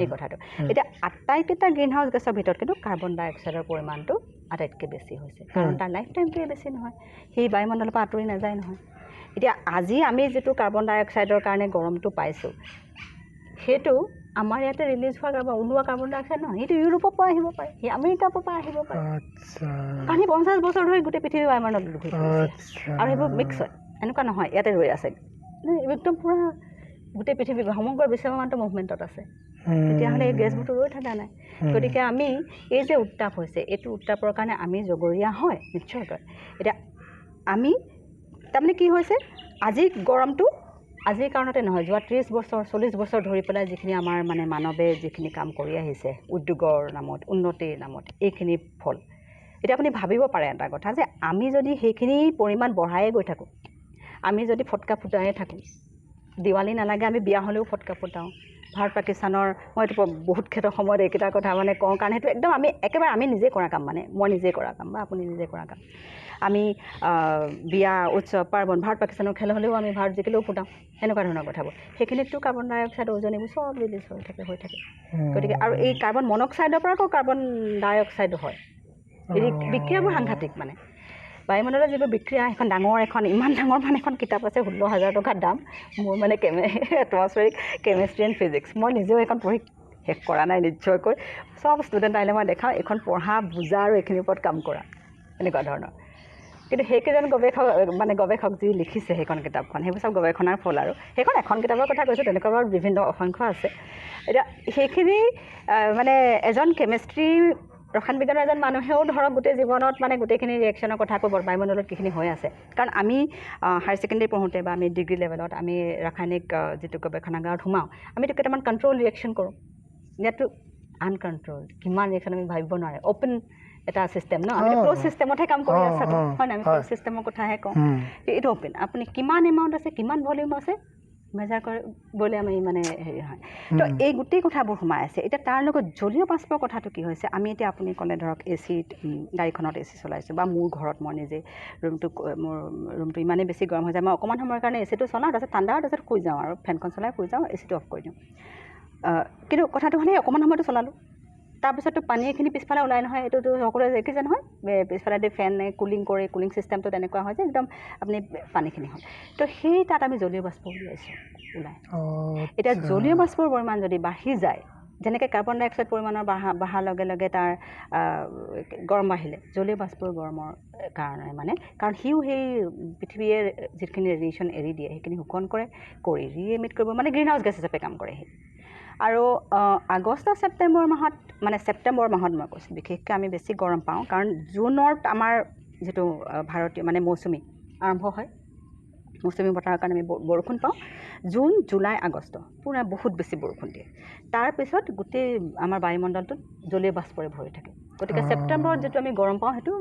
এই কথাটো এতিয়া আটাইকেইটা গ্ৰীণ হাউচ গেছৰ ভিতৰত কিন্তু কাৰ্বন ডাই অক্সাইডৰ পৰিমাণটো আটাইতকৈ বেছি হৈছে কাৰণ তাৰ লাইফ টাইমটোৱে বেছি নহয় সেই বায়ুমণ্ডলৰ পৰা আঁতৰি নাযায় নহয় এতিয়া আজি আমি যিটো কাৰ্বন ডাই অক্সাইডৰ কাৰণে গৰমটো পাইছোঁ সেইটো আমাৰ ইয়াতে ৰিলিজ হোৱা ওলোৱা কাৰ্বন ডাই অক্সাইড নহয় সেইটো ইউৰোপৰ পৰা আহিব পাৰে সেই আমেৰিকাৰ পৰা আহিব পাৰে কাৰণ সি 50 বছৰ ধৰি গোটেই পৃথিৱীৰ বায়ুমণ্ডলত ঘূৰি ফুৰিছে আৰু সেইবোৰ মিক্স হয় এনেকুৱা নহয় ইয়াতে ৰৈ আছে একদম পূৰা গোটেই পৃথিৱী সমগ্ৰ বিশ্বব্ৰহ্মাণ্ডটো মুভমেণ্টত আছে তেতিয়াহ'লে এই গেছবোৰতো ৰৈ থকা নাই গতিকে আমি এই যে উত্তাপ হৈছে এইটো উত্তাপৰ কাৰণে আমি জগৰীয়া হয় নিশ্চয়কৈ এতিয়া আমি তাৰমানে কি হৈছে আজি গৰমটো আজিৰ কাৰণতে নহয় যোৱা 30 বছৰ 40 বছৰ ধৰি পেলাই যিখিনি আমাৰ মানে মানৱে যিখিনি কাম কৰি আহিছে উদ্যোগৰ নামত উন্নতিৰ নামত এইখিনি ফল এতিয়া আপুনি ভাবিব পাৰে এটা কথা যে আমি যদি সেইখিনি পৰিমাণ বঢ়ায়ে গৈ থাকোঁ আমি যদি ফটকা ফুটায়ে থাকোঁ দিৱালী নালাগে আমি বিয়া হ'লেও ফটকা ফুটাওঁ ভাৰত পাকিস্তানৰ মই এইটো বহুত ক্ষেত্ৰৰ সময়ত এইকেইটা কথা মানে কওঁ কাৰণ সেইটো একদম আমি নিজে কৰা কাম মানে মই নিজে কৰা কাম বা আপুনি নিজে কৰা কাম আমি বিয়া উৎসৱ পাৰ্বণ ভাৰত পাকিস্তানৰ খেল হ'লেও আমি ভাৰত জিকিলেও ফুটাওঁ সেনেকুৱা ধৰণৰ কথাবোৰ সেইখিনিততো কাৰ্বন ডাই অক্সাইড ওজন এইবোৰ চব ৰিলিজ হৈ থাকে গতিকে আৰু এই কাৰ্বন মনক্সাইডৰ পৰা আকৌ কাৰ্বন ডাই অক্সাইডো হয় বিক্ৰিয়াবোৰ সাংঘাতিক মানে বায়ুমণ্ডলৰ যিবোৰ বিক্ৰিয়া এখন ডাঙৰ ইমান ডাঙৰ মানে এখন কিতাপ আছে 16,000 টকাৰ দাম মোৰ মানে এটমছফেৰিক কেমেষ্ট্ৰি এণ্ড ফিজিক্স মই নিজেও এখন পঢ়ি শেষ কৰা নাই নিশ্চয়কৈ চব ষ্টুডেণ্ট আহিলে মই দেখাওঁ এইখন পঢ়া বুজা আৰু এইখিনিৰ ওপৰত কাম কৰা এনেকুৱা ধৰণৰ কিন্তু সেইকেইজন গৱেষক যি লিখিছে সেইখন কিতাপখন সেইবোৰ চব গৱেষণাৰ ফল আৰু সেইখন এখন কিতাপৰ কথা কৈছোঁ তেনেকুৱা বাৰু বিভিন্ন অসংখ্য আছে এতিয়া সেইখিনি মানে এজন কেমেষ্ট্ৰি ৰসায়ন বিজ্ঞানৰ এজন মানুহেও ধৰক গোটেই জীৱনত মানে গোটেইখিনি ৰিয়েকশ্যনৰ কথা কৈ বায়ুমণ্ডলত কিখিনি হৈ আছে কাৰণ আমি হায়াৰ ছেকেণ্ডেৰী পঢ়োঁতে বা আমি ডিগ্ৰী লেভেলত আমি ৰাসায়নিক যিটো গৱেষণাগাৰত সোমাওঁ আমিতো কেইটামান কণ্ট্ৰল ৰিয়েকশ্যন কৰোঁ ইয়াতো আনকণ্ট্ৰল কিমান ৰিয়েকশ্যন আমি ভাবিব নোৱাৰে অ'পেন এটা চিষ্টেম ন আমি ক্ল'জ চিষ্টেমতহে কাম কৰি আছোঁ হয় নাই আমি ক্ল'জ চিষ্টেমৰ কথাহে কওঁ এইটো অ'পেন আপুনি কিমান এমাউণ্ট আছে কিমান ভলিউম আছে মেজাৰ কৰিবলৈ আমি মানে হেৰি হয় তো এই গোটেই কথাবোৰ সোমাই আছে এতিয়া তাৰ লগত জলীয় বাষ্পৰ কথাটো কি হৈছে আমি এতিয়া আপুনি ক'লে ধৰক গাড়ীখনত এ চি চলাইছোঁ বা মোৰ ঘৰত মই নিজে মোৰ ৰুমটো ইমানেই বেছি গৰম হৈ যায় মই অকণমান সময়ৰ কাৰণে এ চিটো চলাওঁ তাৰপিছত ঠাণ্ডা তাৰপিছত শুই যাওঁ আৰু ফেনখন চলাই শুই যাওঁ এ চিটো অফ কৰি দিওঁ কিন্তু কথাটো হ'লে অকণমান সময়তো চলালোঁ তাৰপিছততো পানীখিনি পিছফালে ওলাই নহয় এইটোতো সকলোৱে দেখিছে নহয় পিছফালেদি ফেন কুলিং কৰি কুলিং চিষ্টেমটো তেনেকুৱা হয় যে একদম আপুনি পানীখিনি হ'ল তো সেই তাত আমি জলীয় বাষ্প উলিয়াইছোঁ ওলাই এতিয়া জলীয় বাষ্পৰ পৰিমাণ যদি বাঢ়ি যায় যেনেকৈ কাৰ্বন ডাই অক্সাইড পৰিমাণৰ বঢ়াৰ লগে লগে তাৰ গৰম বাঢ়িলে, জলীয় বাষ্পৰ গৰমৰ কাৰণে মানে, কাৰণ সিও সেই পৃথিৱীয়ে যিখিনি ৰেডিয়েশ্যন এৰি দিয়ে সেইখিনি শোষণ কৰি ৰিএমিট কৰিব, মানে গ্ৰীণ হাউচ গেছ হিচাপে কাম কৰে সি। আৰু আগষ্ট ছেপ্টেম্বৰ মাহত, মানে ছেপ্টেম্বৰ মাহত মই কৈছোঁ বিশেষকৈ আমি বেছি গৰম পাওঁ, কাৰণ জুনত আমাৰ যিটো ভাৰতীয় মানে মৌচুমী আৰম্ভ হয়, মৌচুমী বতাহৰ কাৰণে আমি বৰষুণ পাওঁ। জুন, জুলাই, আগষ্ট পূৰা বহুত বেছি বৰষুণ দিয়ে। তাৰপিছত গোটেই আমাৰ বায়ুমণ্ডলটোত জলীয় বাষ্পৰে ভৰি থাকে। গতিকে ছেপ্টেম্বৰত যিটো আমি গৰম পাওঁ সেইটো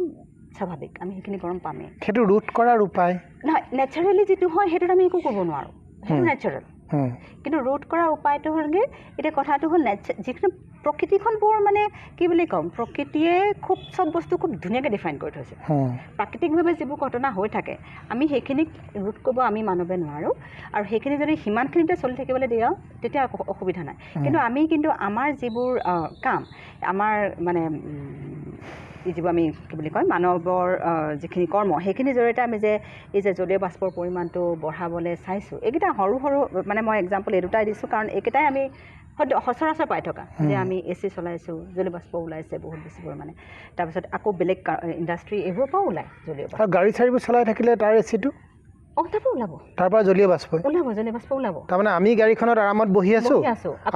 স্বাভাৱিক, আমি সেইখিনি গৰম পামেই।
সেইটো ৰোধ কৰাৰ উপায়
নহয়, নেচাৰেলি যিটো হয় সেইটোত আমি একো কৰিব নোৱাৰোঁ, সেইটো নেচাৰেল। কিন্তু ৰোধ কৰাৰ উপায়টো হ'লগৈ, এতিয়া কথাটো হ'ল যিখিনি প্ৰকৃতিখন বৰ মানে কি বুলি ক'ম, প্ৰকৃতিয়ে খুব চব বস্তু খুব ধুনীয়াকৈ ডিফাইন কৰি থৈছে। প্ৰাকৃতিকভাৱে যিবোৰ ঘটনা হৈ থাকে আমি সেইখিনিক ৰোধ কৰিব আমি মানৱে নোৱাৰোঁ, আৰু সেইখিনি যদি সিমানখিনিতে চলি থাকিবলৈ দিয়া তেতিয়া অসুবিধা নাই। কিন্তু আমাৰ যিবোৰ কাম, আমাৰ মানে যিবোৰ আমি কি বুলি কয় মানৱৰ যিখিনি কৰ্ম, সেইখিনিৰ জৰিয়তে আমি যে এই যে জলীয় বাষ্পৰ পৰিমাণটো বঢ়াবলৈ চাইছোঁ, এইকেইটা সৰু সৰু মানে মই এক্সাম্পল এই দুটাই দিছোঁ, কাৰণ এইকেইটাই আমি সচৰাচৰ পাই থকা যে আমি AC চলাইছোঁ, জলীয় বাষ্প ওলাইছে বহুত বেছি পৰিমাণে। তাৰপিছত আকৌ বেলেগ ইণ্ডাষ্ট্ৰি এইবোৰৰ পৰাও ওলায় জলীয় বাষ্প।
আৰু গাড়ী চাড়ীবোৰ চলাই থাকিলে তাৰ এচিটো
তাৰ পৰা ওলাব,
তাৰ পৰা জলীয় বাষ্প
জলীয় বাষ্প ওলাব।
তাৰমানে আমি গাড়ীখনত আৰামত বহি আছোঁ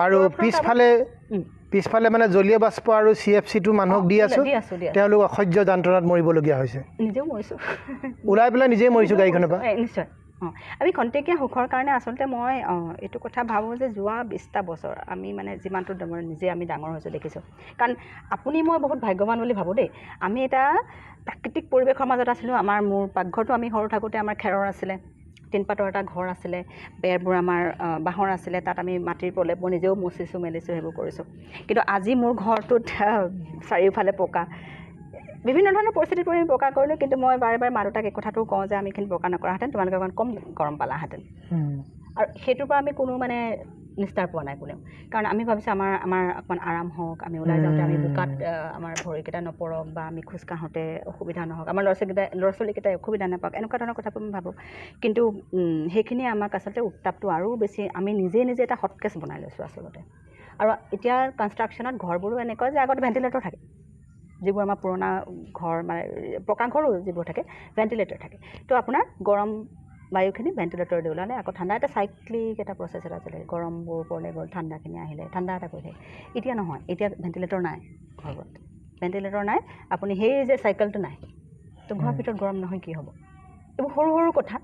আৰু পিছফালে মানে জলীয় বাষ্প আৰু CFC-টো মানুহক দি আছোঁ, তেওঁলোক অসহ্য যন্ত্ৰণাত মৰিবলগীয়া হৈছে।
নিজেও মৰিছোঁ,
ওলাই পেলাই নিজেই মৰিছোঁ গাড়ীখনৰ পৰা।
নিশ্চয়। আমি খন্তেকীয়া সুখৰ কাৰণে আচলতে মই এইটো কথা ভাবোঁ যে যোৱা 20টা বছৰ আমি মানে যিমানটো নিজে আমি ডাঙৰ হৈছোঁ দেখিছোঁ, কাৰণ আপুনি মই বহুত ভাগ্যৱান বুলি ভাবোঁ দেই। আমি এটা প্ৰাকৃতিক পৰিৱেশৰ মাজত আছিলোঁ। মোৰ পাকঘৰটো আমি সৰু থাকোঁতে আমাৰ খেৰৰ আছিলে, টিনপাতৰ এটা ঘৰ আছিলে, বেৰবোৰ আমাৰ বাঁহৰ আছিলে, তাত আমি মাটিৰ প্ৰলেপ মই নিজেও মুচিছোঁ মেলিছোঁ সেইবোৰ কৰিছোঁ। কিন্তু আজি মোৰ ঘৰটোত চাৰিওফালে পকা, বিভিন্ন ধৰণৰ পৰিস্থিতিত পৰি আমি পকা কৰিলোঁ। কিন্তু মই বাৰে বাৰে মা দেউতাক এই কথাটো কওঁ যে আমি এইখিনি পকা নকৰাহেঁতেন তোমালোকে অকণ কম গৰম পালাহেঁতেন। আৰু সেইটোৰ পৰা আমি কোনো মানে নিস্তাৰ পোৱা নাই কোনেও, কাৰণ আমি ভাবিছোঁ আমাৰ অকণমান আৰাম হওক, আমি ওলাই যাওঁতে আমি বোকাত আমাৰ ভৰিকেইটা নপৰক, বা আমি খোজ কাঢ়োঁতে অসুবিধা নহওক, আমাৰ ল'ৰা ছোৱালীকেইটাই অসুবিধা নাপাওক, এনেকুৱা ধৰণৰ কথাবোৰ আমি ভাবোঁ। কিন্তু সেইখিনি আমাক আচলতে উত্তাপটো আৰু বেছি আমি নিজে এটা হটকেছ বনাই লৈছোঁ আচলতে। আৰু এতিয়া কনষ্ট্ৰাকশ্যনত ঘৰবোৰো এনেকুৱা যে আগত ভেণ্টিলেটৰ থাকে, যিবোৰ আমাৰ পুৰণা ঘৰ মানে পকা ঘৰো যিবোৰ থাকে ভেণ্টিলেটৰ থাকে, তো আপোনাৰ গৰম বায়ুখিনি ভেণ্টিলেটৰ দি ওলালে আকৌ ঠাণ্ডা, এটা চাইক্লিক এটা প্ৰচেছ এটা চলে, গৰমবোৰ ওপৰলৈ গ'ল, ঠাণ্ডাখিনি আহিলে, ঠাণ্ডা এটা কৰি থাকে। এতিয়া নহয়, এতিয়া ভেণ্টিলেটৰ নাই ঘৰবোৰত, ভেণ্টিলেটৰ নাই, আপুনি সেই যে চাইকেলটো নাই, তো ঘৰৰ ভিতৰত গৰম নহয় কি হ'ব? এইবোৰ সৰু সৰু কথা,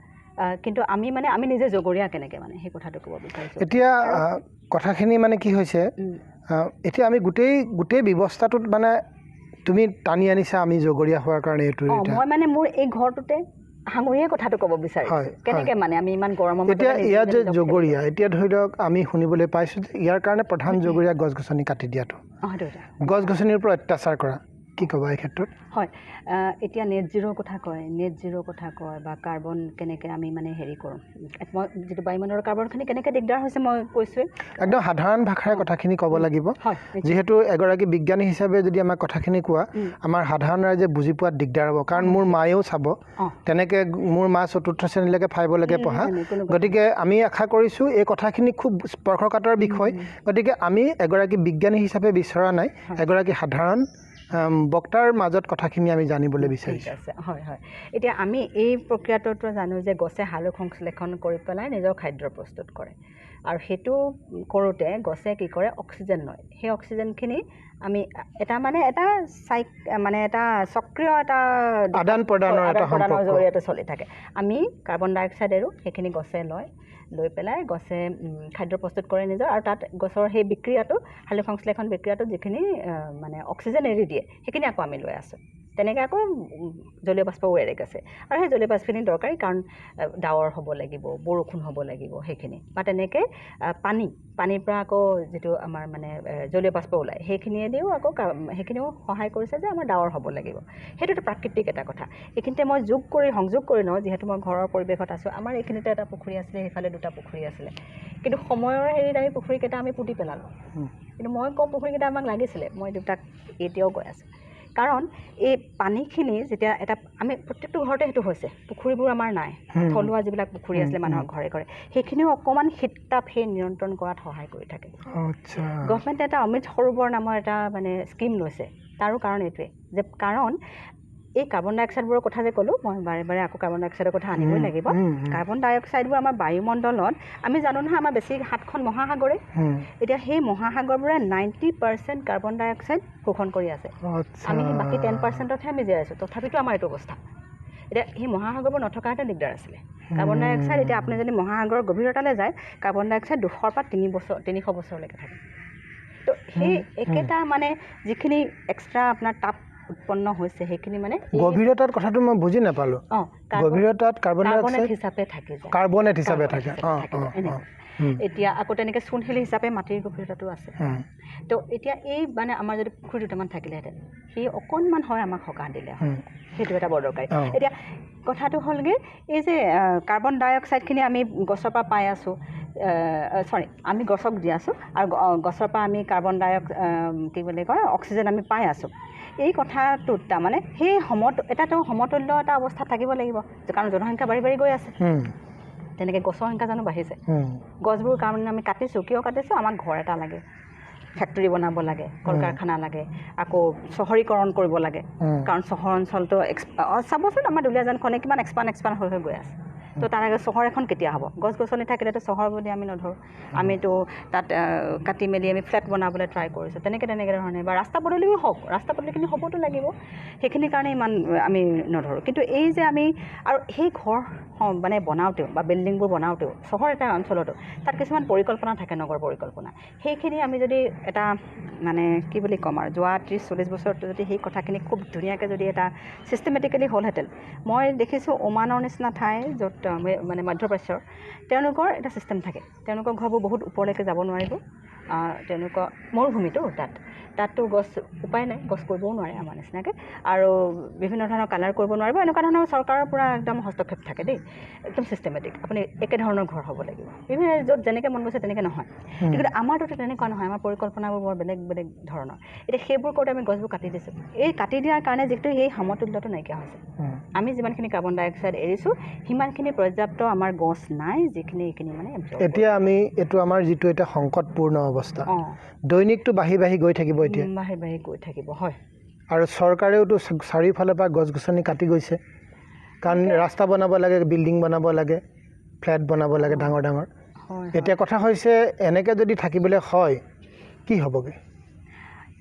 কিন্তু আমি নিজে জগৰীয়া কেনেকৈ মানে সেই কথাটো ক'ব বিচাৰিছোঁ।
এতিয়া কথাখিনি মানে কি হৈছে, এতিয়া আমি গোটেই ব্যৱস্থাটোত মানে তুমি টানি আনিছা আমি জগৰীয়া হোৱাৰ কাৰণে এইটো।
মই মানে মোৰ এই ঘৰটোতে সাঙুৰিয়ে কথাটো ক'ব বিচাৰিছোঁ, কেনেকৈ মানে আমি ইমান গৰমৰ
এতিয়া ইয়াত যে জগৰীয়া, এতিয়া ধৰি লওক আমি শুনিবলৈ পাইছোঁ যে ইয়াৰ কাৰণে প্ৰধান জগৰীয়া গছ গছনি কাটি দিয়াটো, গছ গছনিৰ ওপৰত অত্যাচাৰ কৰা, কি ক'বা এই ক্ষেত্ৰত? হয়,
এতিয়া নেট জিৰ'ৰ কথা কয় বা কাৰ্বন কেনেকৈ আমি মানে হেৰি কৰোঁ, মই যিটো বায়ুমণ্ডলৰ কাৰ্বনখিনি কেনেকৈ দিগদাৰ হৈছে মই কৈছোঁৱেই।
একদম সাধাৰণ ভাষাৰে কথাখিনি ক'ব লাগিব, যিহেতু এগৰাকী বিজ্ঞানী হিচাপে যদি আমাক কথাখিনি কোৱা আমাৰ সাধাৰণ ৰাইজে বুজি পোৱাত দিগদাৰ হ'ব, কাৰণ মোৰ মায়েও চাব, তেনেকৈ মোৰ মা 4ৰ্থ শ্ৰেণীলৈকে 5লৈকে পঢ়া, গতিকে আমি আশা কৰিছোঁ এই কথাখিনি খুব স্পৰ্শকাতৰ বিষয়, গতিকে আমি এগৰাকী বিজ্ঞানী হিচাপে বিচৰা নাই, এগৰাকী সাধাৰণ বক্তাৰ মাজত কথাখিনি আমি জানিবলৈ বিচাৰিছোঁ।
হয়, এতিয়া আমি এই প্ৰক্ৰিয়াটোতো জানো যে গছে সালোক সংশ্লেষণ কৰি পেলাই নিজৰ খাদ্য প্ৰস্তুত কৰে, আৰু সেইটো কৰোঁতে গছে কি কৰে, অক্সিজেন লয়। সেই অক্সিজেনখিনি আমি এটা চক্ৰীয় এটা আদান প্ৰদানৰ জৰিয়তে চলি থাকে। আমি কাৰ্বন ডাই অক্সাইড এৰো, সেইখিনি গছে লৈ পেলাই গছে খাদ্য প্ৰস্তুত কৰে নিজৰ, আৰু তাত গছৰ সেই বিক্ৰিয়াটো, সালোক সংশ্লেষণ বিক্ৰিয়াটোত যিখিনি মানে অক্সিজেন এৰি দিয়ে সেইখিনি আকৌ আমি লৈ আছোঁ। তেনেকৈ আকৌ জলীয় বাষ্পও এৰি গৈছে, আৰু সেই জলীয় বাষ্পখিনি দৰকাৰী, কাৰণ ডাৱৰ হ'ব লাগিব, বৰষুণ হ'ব লাগিব সেইখিনি, বা তেনেকৈ পানীৰ পৰা আকৌ যিটো আমাৰ মানে জলীয় বাষ্প ওলায় সেইখিনিয়েদিও আকৌ সেইখিনিও সহায় কৰিছে যে আমাৰ ডাৱৰ হ'ব লাগিব। সেইটোতো প্ৰাকৃতিক এটা কথা। এইখিনিতে মই সংযোগ কৰি লওঁ, যিহেতু মই ঘৰৰ পৰিৱেশত আছোঁ, আমাৰ এইখিনিতে এটা পুখুৰী আছিলে, সেইফালে 2টা পুখুৰী আছিলে, কিন্তু সময়ৰ হেৰিত আমি পুখুৰীকেইটা আমি পুতি পেলালোঁ। কিন্তু মই কওঁ পুখুৰীকেইটা আমাক লাগিছিলে, মই দেউতাক এতিয়াও কৈ আছোঁ, কাৰণ এই পানীখিনি যেতিয়া এটা আমি প্ৰত্যেকটো ঘৰতে সেইটো হৈছে পুখুৰীবোৰ আমাৰ নাই থলুৱা যিবিলাক পুখুৰী আছিলে মানুহৰ ঘৰে ঘৰে সেইখিনিও অকণমান শীত তাপ সেই নিয়ন্ত্ৰণ কৰাত সহায় কৰি থাকে গভৰ্ণমেণ্টে এটা অমৃত সৰোবৰ নামৰ এটা মানে স্কিম লৈছে তাৰো কাৰণ এইটোৱে যে কাৰণ এই কাৰ্বন ডাই অক্সাইডবোৰৰ কথা যে ক'লোঁ মই বাৰে বাৰে আকৌ কাৰ্বন ডাই অক্সাইডৰ কথা আনিবই লাগিব কাৰ্বন ডাই অক্সাইডবোৰ আমাৰ বায়ুমণ্ডলত আমি জানো নহয় আমাৰ বেছি 7খন মহাসাগৰে এতিয়া সেই মহাসাগৰবোৰে 90% কাৰ্বন ডাই অক্সাইড শোষণ কৰি আছে আমি বাকী 10%তহে আমি জীয়াই আছোঁ তথাপিতো আমাৰ এইটো অৱস্থা এতিয়া সেই মহাসাগৰবোৰ নথকাহেঁতেন দিগদাৰ আছিলে কাৰ্বন ডাই অক্সাইড এতিয়া আপুনি যদি মহাসাগৰৰ গভীৰতালৈ যায় কাৰ্বন ডাই অক্সাইড 200 পৰা 300 বছৰলৈকে থাকে তো সেই একেটা মানে যিখিনি এক্সট্ৰা আপোনাৰ তাপ উৎপন্ন হৈছে সেইখিনি মানে
গভীৰতাৰ কথাটো মই বুজি নাপালোঁ গভীৰতাত কাৰ্বন ডাই অক্সাইড
হিচাপে থাকে যায়
কাৰ্বনেট হিচাপে থাকে
এতিয়া আকৌ তেনেকৈ চূণশিল হিচাপে মাটিৰ গভীৰতাটো আছে তো এতিয়া এই মানে আমাৰ যদি পুখুৰী দুটামান থাকিলেহেঁতেন সেই অকণমান হয় আমাক সকাহ দিলে হয় সেইটো এটা বৰ দৰকাৰী এতিয়া কথাটো হ'লগৈ এই যে কাৰ্বন ডাই অক্সাইডখিনি আমি গছৰ পৰা পাই আছোঁ আমি গছক দি আছোঁ আৰু গছৰ পৰা আমি কাৰ্বন ডাই কি বুলি কয় অক্সিজেন আমি পাই আছোঁ এই কথাটোত তাৰমানে সেই এটাতো সমতুল্য এটা অৱস্থাত থাকিব লাগিব কাৰণ জনসংখ্যা বাঢ়ি বাঢ়ি গৈ আছে তেনেকৈ গছৰ সংখ্যা জানো বাঢ়িছে গছবোৰ কাৰণে আমি কাটিছোঁ কিয় কাটিছোঁ আমাক ঘৰ এটা লাগে ফেক্টৰী বনাব লাগে কল কাৰখানা লাগে আকৌ চহৰীকৰণ কৰিব লাগে কাৰণ চহৰ অঞ্চলটো চাবচোন আমাৰ দুলীয়াজানখনে কিমান এক্সপাণ্ড হৈ গৈ আছে তো তাৰ আগত চহৰ এখন কেতিয়া হ'ব গছ গছনি থাকিলেতো চহৰ বুলি আমি নধৰোঁ আমিতো তাত কাটি মেলি আমি ফ্লেট বনাবলৈ ট্ৰাই কৰিছোঁ তেনেকৈ ধৰণে বা ৰাস্তা পদূলিও হওক ৰাস্তা পদূলিখিনি হ'বতো লাগিব সেইখিনিৰ কাৰণে ইমান আমি নধৰোঁ কিন্তু এই যে আমি আৰু সেই ঘৰ মানে বনাওঁতেও বা বিল্ডিংবোৰ বনাওঁতেও চহৰ এটা অঞ্চলতো তাত কিছুমান পৰিকল্পনা থাকে নগৰ পৰিকল্পনা সেইখিনি আমি যদি এটা মানে কি বুলি ক'ম আৰু যোৱা 30-40 বছৰত যদি সেই কথাখিনি খুব ধুনীয়াকৈ যদি এটা ছিষ্টেমেটিকেলি হ'লহেঁতেন মই দেখিছোঁ ওমানৰ নিচিনা ঠাই য'ত মানে মধ্যপ্ৰাচ্যৰ তেওঁলোকৰ এটা ছিষ্টেম থাকে তেওঁলোকৰ ঘৰবোৰ বহুত ওপৰলৈকে যাব নোৱাৰিব তেওঁলোকৰ মৰুভূমিটো তাততো গছ উপায় নাই গছ কৰিবও নোৱাৰে আমাৰ নিচিনাকৈ আৰু বিভিন্ন ধৰণৰ কালাৰ কৰিব নোৱাৰিব এনেকুৱা ধৰণৰ চৰকাৰৰ পৰা একদম হস্তক্ষেপ থাকে দেই একদম ছিষ্টেমেটিক আপুনি একেধৰণৰ ঘৰ হ'ব লাগিব বিভিন্ন য'ত যেনেকৈ মন গৈছে তেনেকৈ নহয় কিন্তু আমাৰতো তেনেকুৱা নহয় আমাৰ পৰিকল্পনাবোৰ বৰ বেলেগ বেলেগ ধৰণৰ এতিয়া সেইবোৰ কৰোঁতে আমি গছবোৰ কাটি দিছোঁ এই কাটি দিয়াৰ কাৰণে যিটো সেই সমতুল্যটো নাইকিয়া হৈছে আমি যিমানখিনি কাৰ্বন ডাই অক্সাইড এৰিছোঁ সিমানখিনি পৰ্যাপ্ত আমাৰ গছ নাই যিখিনি এইখিনি মানে
এতিয়া আমি এইটো আমাৰ যিটো এটা সংকটপূৰ্ণ অৱস্থা দৈনিকটো বাঢ়ি বাঢ়ি গৈ থাকিব এতিয়া
বাঢ়ি গৈ থাকিব হয়
আৰু চৰকাৰেওতো চাৰিওফালৰ পৰা গছ গছনি কাটি গৈছে কাৰণ ৰাস্তা বনাব লাগে বিল্ডিং বনাব লাগে ফ্লেট বনাব লাগে ডাঙৰ ডাঙৰ এতিয়া কথা হৈছে এনেকৈ যদি থাকিবলৈ হয় কি হ'বগৈ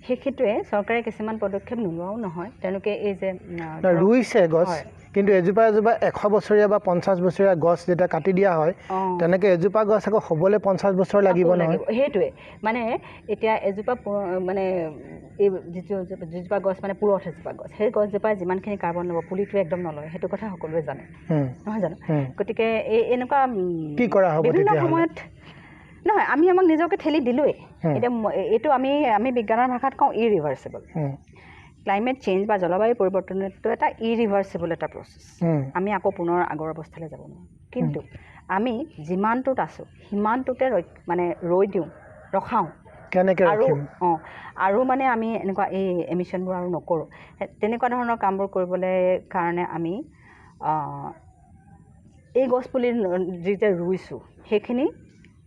সেইটোৱে চৰকাৰে কিছুমান পদক্ষেপ নোলোৱাও নহয় তেওঁলোকে এই যে
ৰুইছে গছ কিন্তু এজোপা 100 বছৰীয়া বা 50 বছৰীয়া গছ যেতিয়া কাটি দিয়া হয় তেনেকৈ এজোপা গছ আকৌ হ'বলৈ 50 বছৰ লাগিব নহয়
সেইটোৱে মানে এতিয়া এজোপা মানে এই যিজোপা গছ মানে পুৰঠ এজোপা গছ সেই গছজোপাই যিমানখিনি কাৰ্বন ল'ব পুলিটোৱে একদম নলয় সেইটো কথা সকলোৱে জানে নহয় জানো গতিকে এনেকুৱা
কি কৰা হ'ব
বিভিন্ন সময়ত নহয় আমি আমাক নিজকে ঠেলি দিলোঁৱেই এতিয়া এইটো আমি বিজ্ঞানৰ ভাষাত কওঁ ইৰিভাৰ্চিবল ক্লাইমেট চেঞ্জ বা জলবায়ু পৰিৱৰ্তনটো এটা ইৰিভাৰ্চিবল এটা প্ৰচেছ আমি আকৌ পুনৰ আগৰ অৱস্থালৈ যাব নোৱাৰোঁ কিন্তু আমি যিমানটোত আছোঁ সিমানটোতে মানে ৰৈ দিওঁ ৰখাওঁ
কেনেকৈ
আৰু মানে আমি এনেকুৱা এই এমিশ্যনবোৰ আৰু নকৰোঁ তেনেকুৱা ধৰণৰ কামবোৰ কৰিবলৈ কাৰণে আমি এই গছপুলি যি যে ৰুইছোঁ সেইখিনি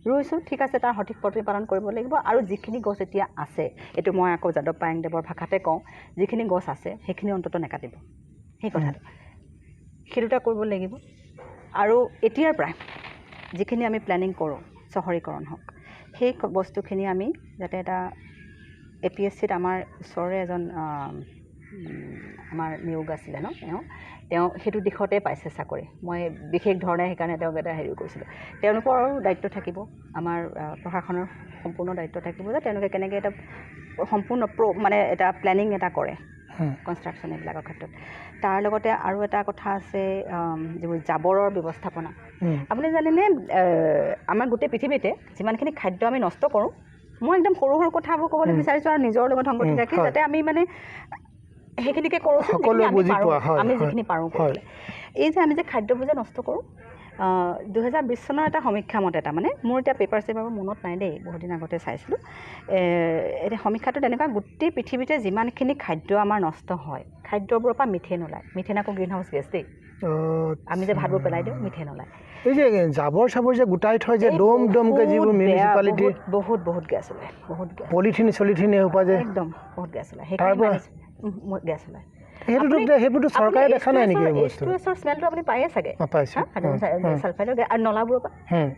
ৰুইছোঁ ঠিক আছে তাৰ সঠিক প্ৰতিপালন কৰিব লাগিব আৰু যিখিনি গছ এতিয়া আছে এইটো মই আকৌ যাদৱ পায়েংদেৱৰ ভাষাতে কওঁ যিখিনি গছ আছে সেইখিনি অন্ততঃ নাকাটিব সেই কথাটো সেই দুটা কৰিব লাগিব আৰু এতিয়াৰ পৰাই যিখিনি আমি প্লেনিং কৰোঁ চহৰীকৰণ হওক সেই বস্তুখিনি আমি যাতে এটা APSCত আমাৰ ওচৰৰে এজন আমাৰ নিয়োগ আছিলে ন তেওঁ সেইটো দিশতে পাইছে চাকৰি মই বিশেষ ধৰণে সেইকাৰণে তেওঁক এটা হেৰি কৰিছিলোঁ তেওঁলোকৰো দায়িত্ব থাকিব আমাৰ প্ৰশাসনৰ সম্পূৰ্ণ দায়িত্ব থাকিব যে তেওঁলোকে কেনেকৈ এটা সম্পূৰ্ণ মানে এটা প্লেনিং এটা কৰে কনষ্ট্ৰাকশ্যন এইবিলাকৰ ক্ষেত্ৰত তাৰ লগতে আৰু এটা কথা আছে যিবোৰ জাবৰৰ ব্যৱস্থাপনা আপুনি জানেনে আমাৰ গোটেই পৃথিৱীতে যিমানখিনি খাদ্য আমি নষ্ট কৰোঁ মই একদম সৰু সৰু কথাবোৰ ক'বলৈ বিচাৰিছোঁ আৰু নিজৰ লগত সংগতি ৰাখি যাতে আমি মানে সেইখিনিকে কৰোঁ আমি যিখিনি পাৰোঁ কৰিবলৈ এই যে আমি যে খাদ্যবোৰ যে নষ্ট কৰোঁ 2020 চনৰ এটা সমীক্ষা মতে মানে মোৰ এতিয়া পেপাৰ চেপাৰ মনত নাই দেই, বহুত দিন আগতে চাইছিলোঁ। এতিয়া সমীক্ষাটো তেনেকুৱা, গোটেই পৃথিৱীতে যিমানখিনি খাদ্য আমাৰ নষ্ট হয়, খাদ্যবোৰৰ পৰা মিথেন ওলায়। মিথেন আকৌ গ্ৰীণ হাউচ গেছ দেই। আমি যে ভাতবোৰ পেলাই দিওঁ, মিথেন ওলায়।
এই যে জাবৰ চাবৰ যে গোটাই থয় যে দমকে যিবোৰ মিউনিচিপালিটি,
বহুত গেছ ওলায়, বহুত গেছ।
পলিথিন এসোপা যে
একদম বহুত গেছ ওলায়, সেইকাৰণে গেছ ওলায়।
সেইবোৰতো চৰকাৰে দেখা নাই নেকি?
H2Sৰ স্মেলটো আপুনি পায়ে চাগে, ছালফাইডৰ আৰু নলাবোৰৰ পৰা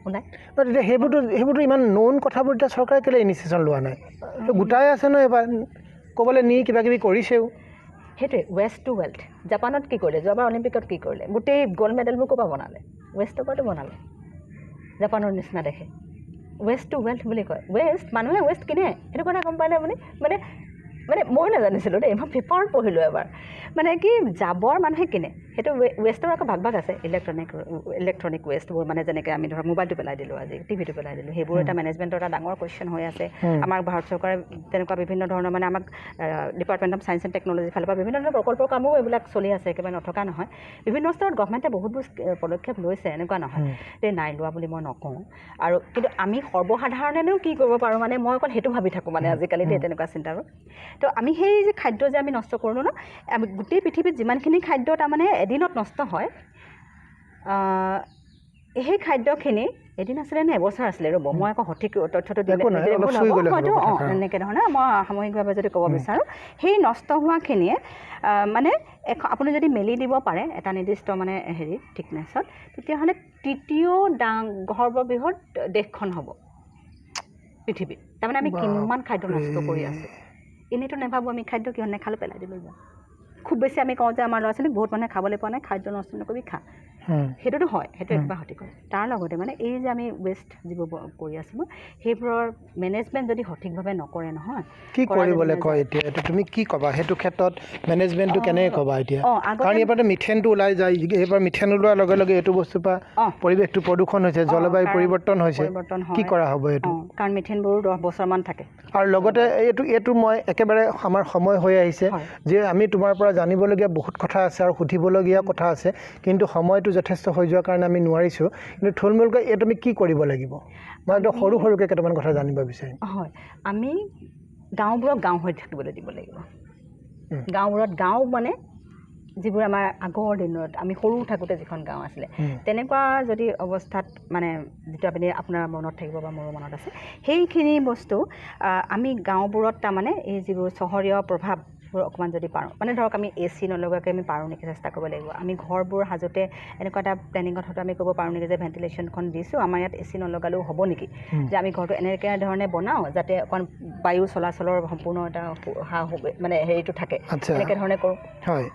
ওলায়।
তেতিয়া সেইবোৰতো ইমান নন কথাবোৰ এতিয়া চৰকাৰে কেলৈ ইনিচিয়েশ্যন লোৱা নাই? গোটাই আছে ন, এবাৰ ক'বলৈ নি কিবা কিবি কৰিছেও।
সেইটোৱে ৱেষ্ট টু ৱেল্থ। জাপানত কি কৰিলে, যোৱাবাৰ অলিম্পিকত কি কৰিলে, গোটেই গ'ল্ড মেডেলবোৰ ক'ৰ পৰা বনালে? ৱেষ্টৰ পৰাতো বনালে। জাপানৰ নিচিনা দেখে। ৱেষ্ট টু ৱেল্থ বুলি কয়। মানুহে ৱেষ্ট কিনে, সেইটো কথা গম পায় নে আপুনি? মানে মই নাজানিছিলোঁ দেই, মই পেপাৰত পঢ়িলোঁ এবাৰ। মানে কি জাবৰ মানুহে কিনে, সেইটো ৱেষ্টৰ আকৌ ভাগ আছে। ইলেক্ট্ৰনিক ৱেষ্টবোৰ, মানে যেনেকৈ আমি ধৰক মোবাইলটো পেলাই দিলোঁ, আজি টিভিটো পেলাই দিলোঁ, সেইবোৰ এটা মেনেজমেণ্টৰ এটা ডাঙৰ কুৱেশ্যন হৈ আছে। আমাৰ ভাৰত চৰকাৰে তেনেকুৱা বিভিন্ন ধৰণৰ, মানে আমাক ডিপাৰ্টমেণ্ট অফ ছায়েন্স এণ্ড টেকন'লজিৰ ফালৰ পৰা বিভিন্ন ধৰণৰ প্ৰকল্পৰ কামো এইবিলাক চলি আছে, একেবাৰে নথকা নহয়। বিভিন্ন স্তৰত গভমেণ্টে বহুতবোৰ পদক্ষেপ লৈছে, এনেকুৱা নহয় যে নাই লোৱা বুলি মই নকওঁ। আৰু কিন্তু আমি সৰ্বসাধাৰণেনো কি কৰিব পাৰোঁ, মানে মই অকল সেইটো ভাবি থাকোঁ, মানে আজিকালি তেনেকুৱা চিন্তাৰো। তো আমি সেই যে খাদ্য যে আমি নষ্ট কৰোঁ ন, আমি গোটেই পৃথিৱীত যিমানখিনি খাদ্য তাৰমানে এদিনত নষ্ট হয়, সেই খাদ্যখিনি এদিন আছিলে নে এবছৰ আছিলে, ৰ'ব মই আকৌ সঠিক তথ্যটো হয়তো এনেকৈ ধৰণে মই সামূহিকভাৱে যদি ক'ব বিচাৰোঁ, সেই নষ্ট হোৱাখিনিয়ে মানে আপুনি যদি মেলি দিব পাৰে এটা নিৰ্দিষ্ট মানে থিকনেছত, তেতিয়াহ'লে তৃতীয় সৰ্ববৃহৎ দেশখন হ'ব পৃথিৱীত। তাৰমানে আমি কিমান খাদ্য নষ্ট কৰি আছোঁ। এনেইতো নাভাবোঁ আমি খাদ্য কিয় নেখালোঁ, পেলাই দিলোঁ যাওঁ। খুব বেছি আমি কওঁ যে আমাৰ ল'ৰা ছোৱালীক বহুত মানুহে খাবলৈ পোৱা নাই, খাদ্য নষ্ট নকৰিবি, খা। সেইটোতো হয়, সেইটো একেবাৰে সঠিক হয়। তাৰ লগতে মানে এই যে আমি ৱেষ্ট যিবোৰ কৰি আছোঁ, সেইবোৰৰ মেনেজমেণ্ট যদি সঠিকভাৱে নকৰে নহয়,
কি কৰিবলৈ কয় এতিয়া? এইটো তুমি কি ক'বা সেইটো ক্ষেত্ৰত? মেনেজমেণ্টটো কেনেকৈ ক'বা এতিয়া? কাৰণ এইবাৰতো মিথেনটো ওলাই যায়, এইবাৰ মিথেন ওলোৱাৰ লগে লগে এইটো বস্তুৰ পৰা পৰিৱেশটো প্ৰদূষণ হৈছে, জলবায়ু পৰিৱৰ্তন হৈছে, কি কৰা হ'ব এইটো?
কাৰণ মিথেনবোৰো 10 বছৰমান থাকে।
আৰু লগতে এইটো মই একেবাৰে আমাৰ সময় হৈ আহিছে যে আমি তোমাৰ পৰা জানিবলগীয়া বহুত কথা আছে আৰু সুধিবলগীয়া কথা আছে, কিন্তু সময়টো যথেষ্ট হৈ যোৱাৰ কাৰণে আমি নোৱাৰিছোঁ। কিন্তু থুলমূলকৈ এইটো আমি কি কৰিব লাগিব? মই একদম সৰুকৈ কেইটামান কথা জানিব বিচাৰিম।
হয়, আমি গাঁওবোৰক গাঁও হৈ থাকিবলৈ দিব লাগিব। গাঁওবোৰত গাঁও মানে যিবোৰ আমাৰ আগৰ দিনত আমি সৰু থাকোঁতে যিখন গাঁও আছিলে, তেনেকুৱা যদি অৱস্থাত মানে যিটো আপোনাৰ মনত থাকিব বা মোৰো মনত আছে, সেইখিনি বস্তু আমি গাঁওবোৰত তাৰমানে এই যিবোৰ চহৰীয় প্ৰভাৱবোৰ অকণমান যদি পাৰোঁ, মানে ধৰক আমি AC নলগোৱাকৈ আমি পাৰোঁ নেকি চেষ্টা কৰিব লাগিব। আমি ঘৰবোৰ সাজোতে এনেকুৱা এটা প্লেনিঙত হয়তো আমি ক'ব পাৰোঁ নেকি যে ভেণ্টিলেশ্যনখন দিছোঁ, আমাৰ ইয়াত AC নলগালেও হ'ব নেকি, যে আমি ঘৰটো এনেকৈ ধৰণে বনাওঁ যাতে অকণ বায়ু চলাচলৰ সম্পূৰ্ণ এটা মানে হেৰিটো থাকে, এনেকৈ ধৰণে কৰোঁ।
হয়।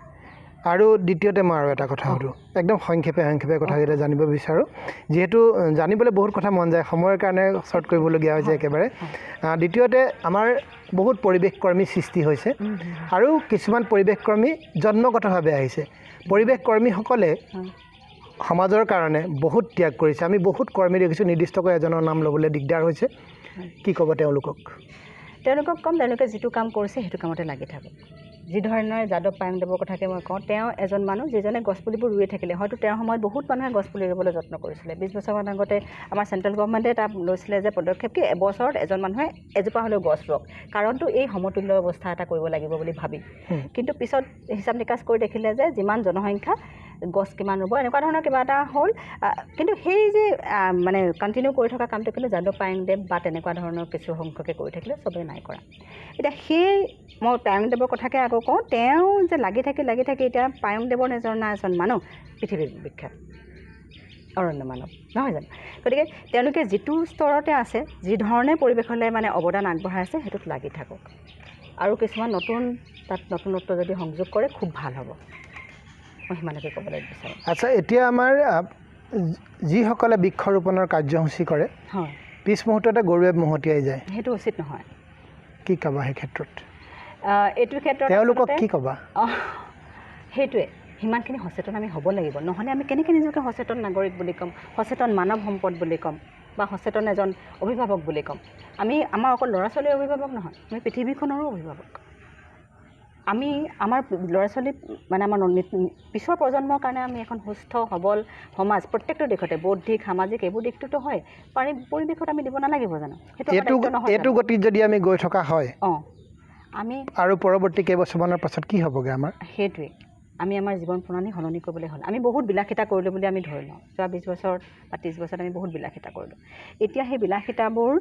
আৰু দ্বিতীয়তে মই আৰু এটা কথা সুধোঁ, একদম সংক্ষেপে কথাকেইটা জানিব বিচাৰোঁ, যিহেতু জানিবলৈ বহুত কথা মন যায়, সময়ৰ কাৰণে শ্বৰ্ট কৰিবলগীয়া হৈছে একেবাৰে। দ্বিতীয়তে আমাৰ বহুত পৰিৱেশ কৰ্মী সৃষ্টি হৈছে আৰু কিছুমান পৰিৱেশ কৰ্মী জন্মগতভাৱে আহিছে। পৰিৱেশ কৰ্মীসকলে সমাজৰ কাৰণে বহুত ত্যাগ কৰিছে। আমি বহুত কৰ্মী দেখিছোঁ, নিৰ্দিষ্টকৈ এজনৰ নাম ল'বলৈ দিগদাৰ হৈছে। কি ক'ব তেওঁলোকক ক'ম, তেওঁলোকে যিটো কাম কৰিছে সেইটো কামতে লাগি থাকক। যি ধৰণে যাদৱ পায়েংদেৱৰ কথাকে মই কওঁ, তেওঁ এজন মানুহ যিজনে গছপুলিবোৰ ৰুই থাকিলে। হয়তো তেওঁৰ সময়ত বহুত মানুহে গছপুলি ৰুবলৈ যত্ন কৰিছিলে। 20 বছৰমান আগতে আমাৰ চেণ্ট্ৰেল গভৰ্ণমেণ্টে এটা লৈছিলে যে পদক্ষেপ কি এবছৰত এজন মানুহে এজোপা হ'লেও গছ ৰুৱক, কাৰণটো এই সমতুল্য অৱস্থা এটা কৰিব লাগিব বুলি ভাবি। কিন্তু পিছত হিচাপ নিকাচ কৰি দেখিলে যে যিমান জনসংখ্যা গছ কিমান ৰুব, এনেকুৱা ধৰণৰ কিবা এটা হ'ল। কিন্তু সেই যে মানে কণ্টিনিউ কৰি থকা কামটো কিন্তু যাদৱ পায়েংদেৱ বা তেনেকুৱা ধৰণৰ কিছু সংখ্যকে কৰি থাকিলে, চবেই নাই কৰা। এতিয়া সেই মই পায়েংদেৱৰ কথাকে আকৌ কওঁ, তেওঁ যে লাগি থাকি এতিয়া পায়েংদেৱৰ নিচিনা এজন মানুহ পৃথিৱীৰ বিখ্যাত অৰণ্য মানৱ, নহয় জানো? গতিকে তেওঁলোকে যিটো স্তৰতে আছে, যি ধৰণে পৰিৱেশলৈ মানে অৱদান আগবঢ়াই আছে, সেইটোত লাগি থাকক। আৰু কিছুমান তাত নতুনত্ব যদি সংযোগ কৰে খুব ভাল হ'ব, মই সিমানকে ক'বলৈ বিচাৰোঁ। আচ্ছা, এতিয়া আমাৰ যিসকলে বৃক্ষৰোপণৰ কাৰ্যসূচী কৰে, হয়, পিছ মুহূৰ্ততে গৰুৱে মহতিয়াই যায়, সেইটো উচিত নহয়। কি ক'বা সেই ক্ষেত্ৰত? এইটো ক্ষেত্ৰত তেওঁলোকক কি ক'বা? সেইটোৱে, সিমানখিনি সচেতন আমি হ'ব লাগিব। নহ'লে আমি কেনেকৈ নিজকে সচেতন নাগৰিক বুলি ক'ম, সচেতন মানৱ সম্পদ বুলি ক'ম, বা সচেতন এজন অভিভাৱক বুলি ক'ম? আমাৰ অকল ল'ৰা ছোৱালীৰ অভিভাৱক নহয়, আমি পৃথিৱীখনৰো অভিভাৱক।
আমি আমাৰ ল'ৰা ছোৱালী মানে আমাৰ পিছৰ প্ৰজন্মৰ কাৰণে আমি এখন সুস্থ সবল সমাজ প্ৰত্যেকটো দিশতে বৌদ্ধিক সামাজিক এইবোৰ দিশটোতো হয় পৰিৱেশত আমি দিব নালাগিব জানো
এইটো গতিত যদি আমি গৈ থকা হয়
আমি
আৰু পৰৱৰ্তী কেইবছৰমানৰ পাছত কি হ'বগৈ আমাৰ
সেইটোৱে আমি আমাৰ জীৱন প্ৰণালী সলনি কৰিবলৈ হ'ল আমি বহুত বিলাসিতা কৰিলোঁ বুলি আমি ধৰি লওঁ যোৱা 20 বছৰ বা 30 বছৰত আমি বহুত বিলাসিতা কৰিলোঁ এতিয়া সেই বিলাসিতাবোৰ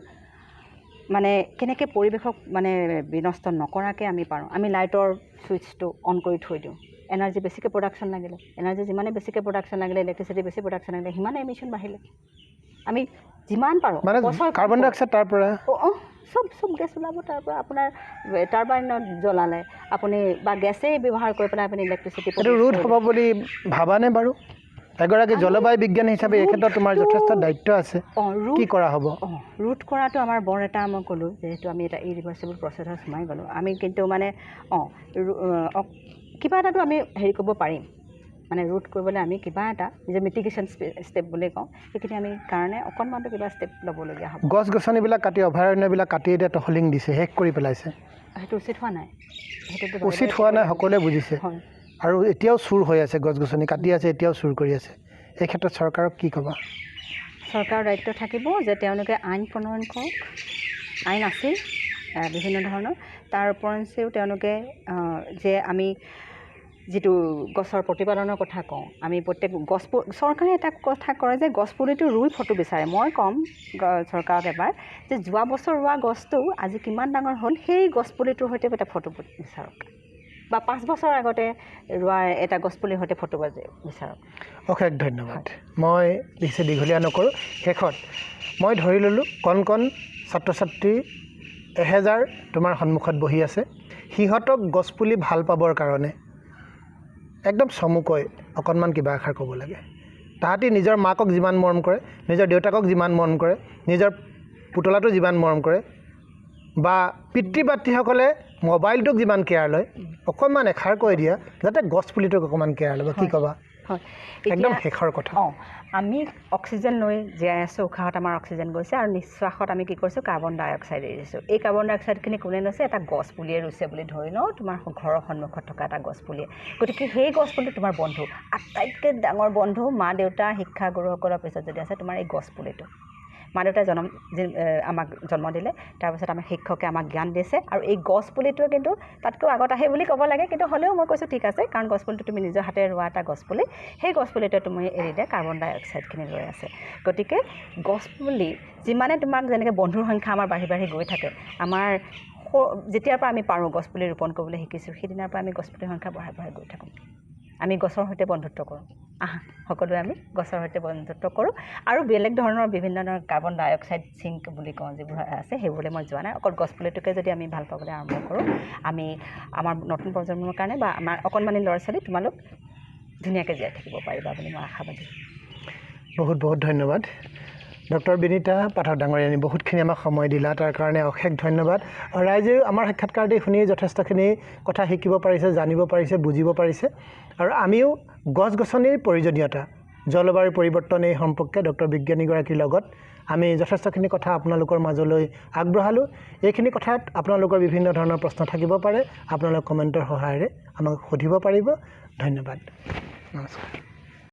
মানে কেনেকৈ পৰিৱেশক মানে বিনষ্ট নকৰাকৈ আমি পাৰোঁ আমি লাইটৰ ছুইচটো অন কৰি থৈ দিওঁ এনাৰ্জি বেছিকৈ প্ৰডাকশ্যন লাগিলে এনাৰ্জি যিমানে বেছিকৈ প্ৰডাকশ্যন লাগিলে ইলেক্ট্ৰিচিটি বেছি প্ৰডাকশ্যন লাগিলে সিমানে এমিশ্যন বাঢ়িলে আমি যিমান পাৰোঁ
মানে কাৰ্বন ডাই অক্সাইড তাৰ পৰা
চব গেছ ওলাব তাৰ পৰা আপোনাৰ টাৰ্বাইনত জ্বলালে আপুনি বা গেছেই ব্যৱহাৰ কৰি পেলাই আপুনি ইলেক্ট্ৰিচিটি
এইটো ৰোধ হ'ব বুলি ভাবানে বাৰু এগৰাকী জলবায়ু বিজ্ঞানী হিচাপে এই ক্ষেত্ৰত তোমাৰ যথেষ্ট দায়িত্ব আছে কি কৰা হ'ব
ৰোধ কৰাটো আমাৰ বৰ এটা মই ক'লোঁ যিহেতু আমি এটা ইৰিভাৰ্চিবল প্ৰচেছত সোমাই গ'লোঁ আমি কিন্তু মানে কিবা এটাতো আমি হেৰি কৰিব পাৰিম মানে ৰোধ কৰিবলৈ আমি কিবা এটা নিজৰ মিটিগেশ্যন ষ্টেপ বুলি কওঁ সেইখিনি আমি কাৰণে অকণমানটো কিবা ষ্টেপ ল'বলগীয়া হ'ব
গছ গছনিবিলাক কাটি অভয়াৰণ্যবিলাক কাটি এতিয়া তহলিং দিছে শেষ কৰি পেলাইছে
সেইটো উচিত হোৱা নাই
উচিত হোৱা নাই সকলোৱে বুজিছে আৰু এতিয়াও চুৰ হৈ আছে গছ গছনি কাটি আছে এতিয়াও চুৰ কৰি আছে এই ক্ষেত্ৰত চৰকাৰক কি ক'বা
চৰকাৰৰ দায়িত্ব থাকিব যে তেওঁলোকে আইন প্ৰণয়ন কৰক আইন আছিল বিভিন্ন ধৰণৰ তাৰ ওপৰঞ্চিও তেওঁলোকে যে আমি যিটো গছৰ প্ৰতিপালনৰ কথা কওঁ আমি প্ৰত্যেক চৰকাৰে এটা কথা কৰে যে গছপুলিটো ৰুই ফটো বিচাৰে মই ক'ম চৰকাৰক এবাৰ যে যোৱা বছৰ ৰোৱা গছটো আজি কিমান ডাঙৰ হ'ল সেই গছপুলিটোৰ সৈতে এটা ফটো বিচাৰক বা 5 বছৰ আগতে ৰোৱা এটা গছপুলিৰ সৈতে ফটো বিচাৰক
অশেষ ধন্যবাদ মই বেছি দীঘলীয়া নকৰোঁ শেষত মই ধৰি ল'লোঁ কণ ছাত্ৰ ছাত্ৰী 1000 তোমাৰ সন্মুখত বহি আছে সিহঁতক গছপুলি ভাল পাবৰ কাৰণে একদম চমুকৈ অকণমান কিবা এষাৰ ক'ব লাগে তাহাঁতি নিজৰ মাকক যিমান মৰম কৰে নিজৰ দেউতাকক যিমান মৰম কৰে নিজৰ পুতলাটো যিমান মৰম কৰে বা পিতৃ মাতৃসকলে মোবাইলটোক যিমান কেয়াৰ লয় অকণমান এষাৰ কৈ দিয়া যাতে গছপুলিটোক অকণমান কেয়াৰ ল'ব কি ক'বা একদম শেষৰ কথা
আমি অক্সিজেন লৈ জীয়াই আছোঁ উশাহত আমাৰ অক্সিজেন গৈছে আৰু নিশ্বাসত আমি কি কৰিছোঁ কাৰ্বন ডাই অক্সাইড এৰিছোঁ এই কাৰ্বন ডাই অক্সাইডখিনি কোনে লৈছে এটা গছপুলিয়ে ৰুইছে বুলি ধৰি লওঁ তোমাৰ ঘৰৰ সন্মুখত থকা এটা গছপুলিয়ে গতিকে সেই গছপুলি তোমাৰ বন্ধু আটাইতকৈ ডাঙৰ বন্ধু মা দেউতা শিক্ষাগুৰুসকলৰ পিছত যদি আছে তোমাৰ এই গছপুলিটো মা দেউতাই আমাক জন্ম দিলে তাৰপিছত আমাৰ শিক্ষকে আমাক জ্ঞান দিছে আৰু এই গছপুলিটোৱে কিন্তু তাতকৈ আগত আহে বুলি ক'ব লাগে কিন্তু হ'লেও মই কৈছোঁ ঠিক আছে কাৰণ গছপুলিটো তুমি নিজৰ হাতে ৰোৱা এটা গছপুলি সেই গছপুলিটোৱে তুমি এৰি দিয়ে কাৰ্বন ডাই অক্সাইডখিনি লৈ আছে গতিকে গছপুলি যিমানে তোমাক যেনেকৈ বন্ধুৰ সংখ্যা আমাৰ বাঢ়ি বাঢ়ি গৈ থাকে আমাৰ যেতিয়াৰ পৰা আমি পাৰোঁ গছপুলি ৰোপণ কৰিবলৈ শিকিছোঁ সেইদিনাৰ পৰা আমি গছপুলিৰ সংখ্যা বঢ়াই বঢ়াই গৈ থাকোঁ আমি গছৰ সৈতে বন্ধুত্ব কৰোঁ সকলোৱে আমি গছৰ সৈতে বন্ধুত্ব কৰোঁ আৰু বেলেগ ধৰণৰ বিভিন্ন ধৰণৰ কাৰ্বন ডাই অক্সাইড চিংক বুলি কওঁ যিবোৰ আছে সেইবোৰলৈ মই যোৱা নাই অকল গছপুলিটোকে যদি আমি ভাল পাবলৈ আৰম্ভ কৰোঁ আমি আমাৰ নতুন প্ৰজন্মৰ কাৰণে বা আমাৰ অকণমানি ল'ৰা ছোৱালী তোমালোক ধুনীয়াকৈ জীয়াই থাকিব পাৰিবা বুলি মই আশাবাদী
বহুত বহুত ধন্যবাদ ডক্টৰ বিনীতা পাঠক ডাঙৰীয়ানী বহুতখিনি আমাক সময় দিলা তাৰ কাৰণে অশেষ ধন্যবাদ ৰাইজেও আমাৰ সাক্ষাৎকাৰটি শুনি যথেষ্টখিনি কথা শিকিব পাৰিছে জানিব পাৰিছে বুজিব পাৰিছে আৰু আমিও গছ গছনিৰ প্ৰয়োজনীয়তা জলবায়ু পৰিৱৰ্তন এই সম্পৰ্কে ডক্টৰ বিজ্ঞানীগৰাকীৰ লগত আমি যথেষ্টখিনি কথা আপোনালোকৰ মাজলৈ আগবঢ়ালোঁ এইখিনি কথাত আপোনালোকৰ বিভিন্ন ধৰণৰ প্ৰশ্ন থাকিব পাৰে আপোনালোক কমেণ্টৰ সহায়েৰে আমাক সুধিব পাৰিব ধন্যবাদ নমস্কাৰ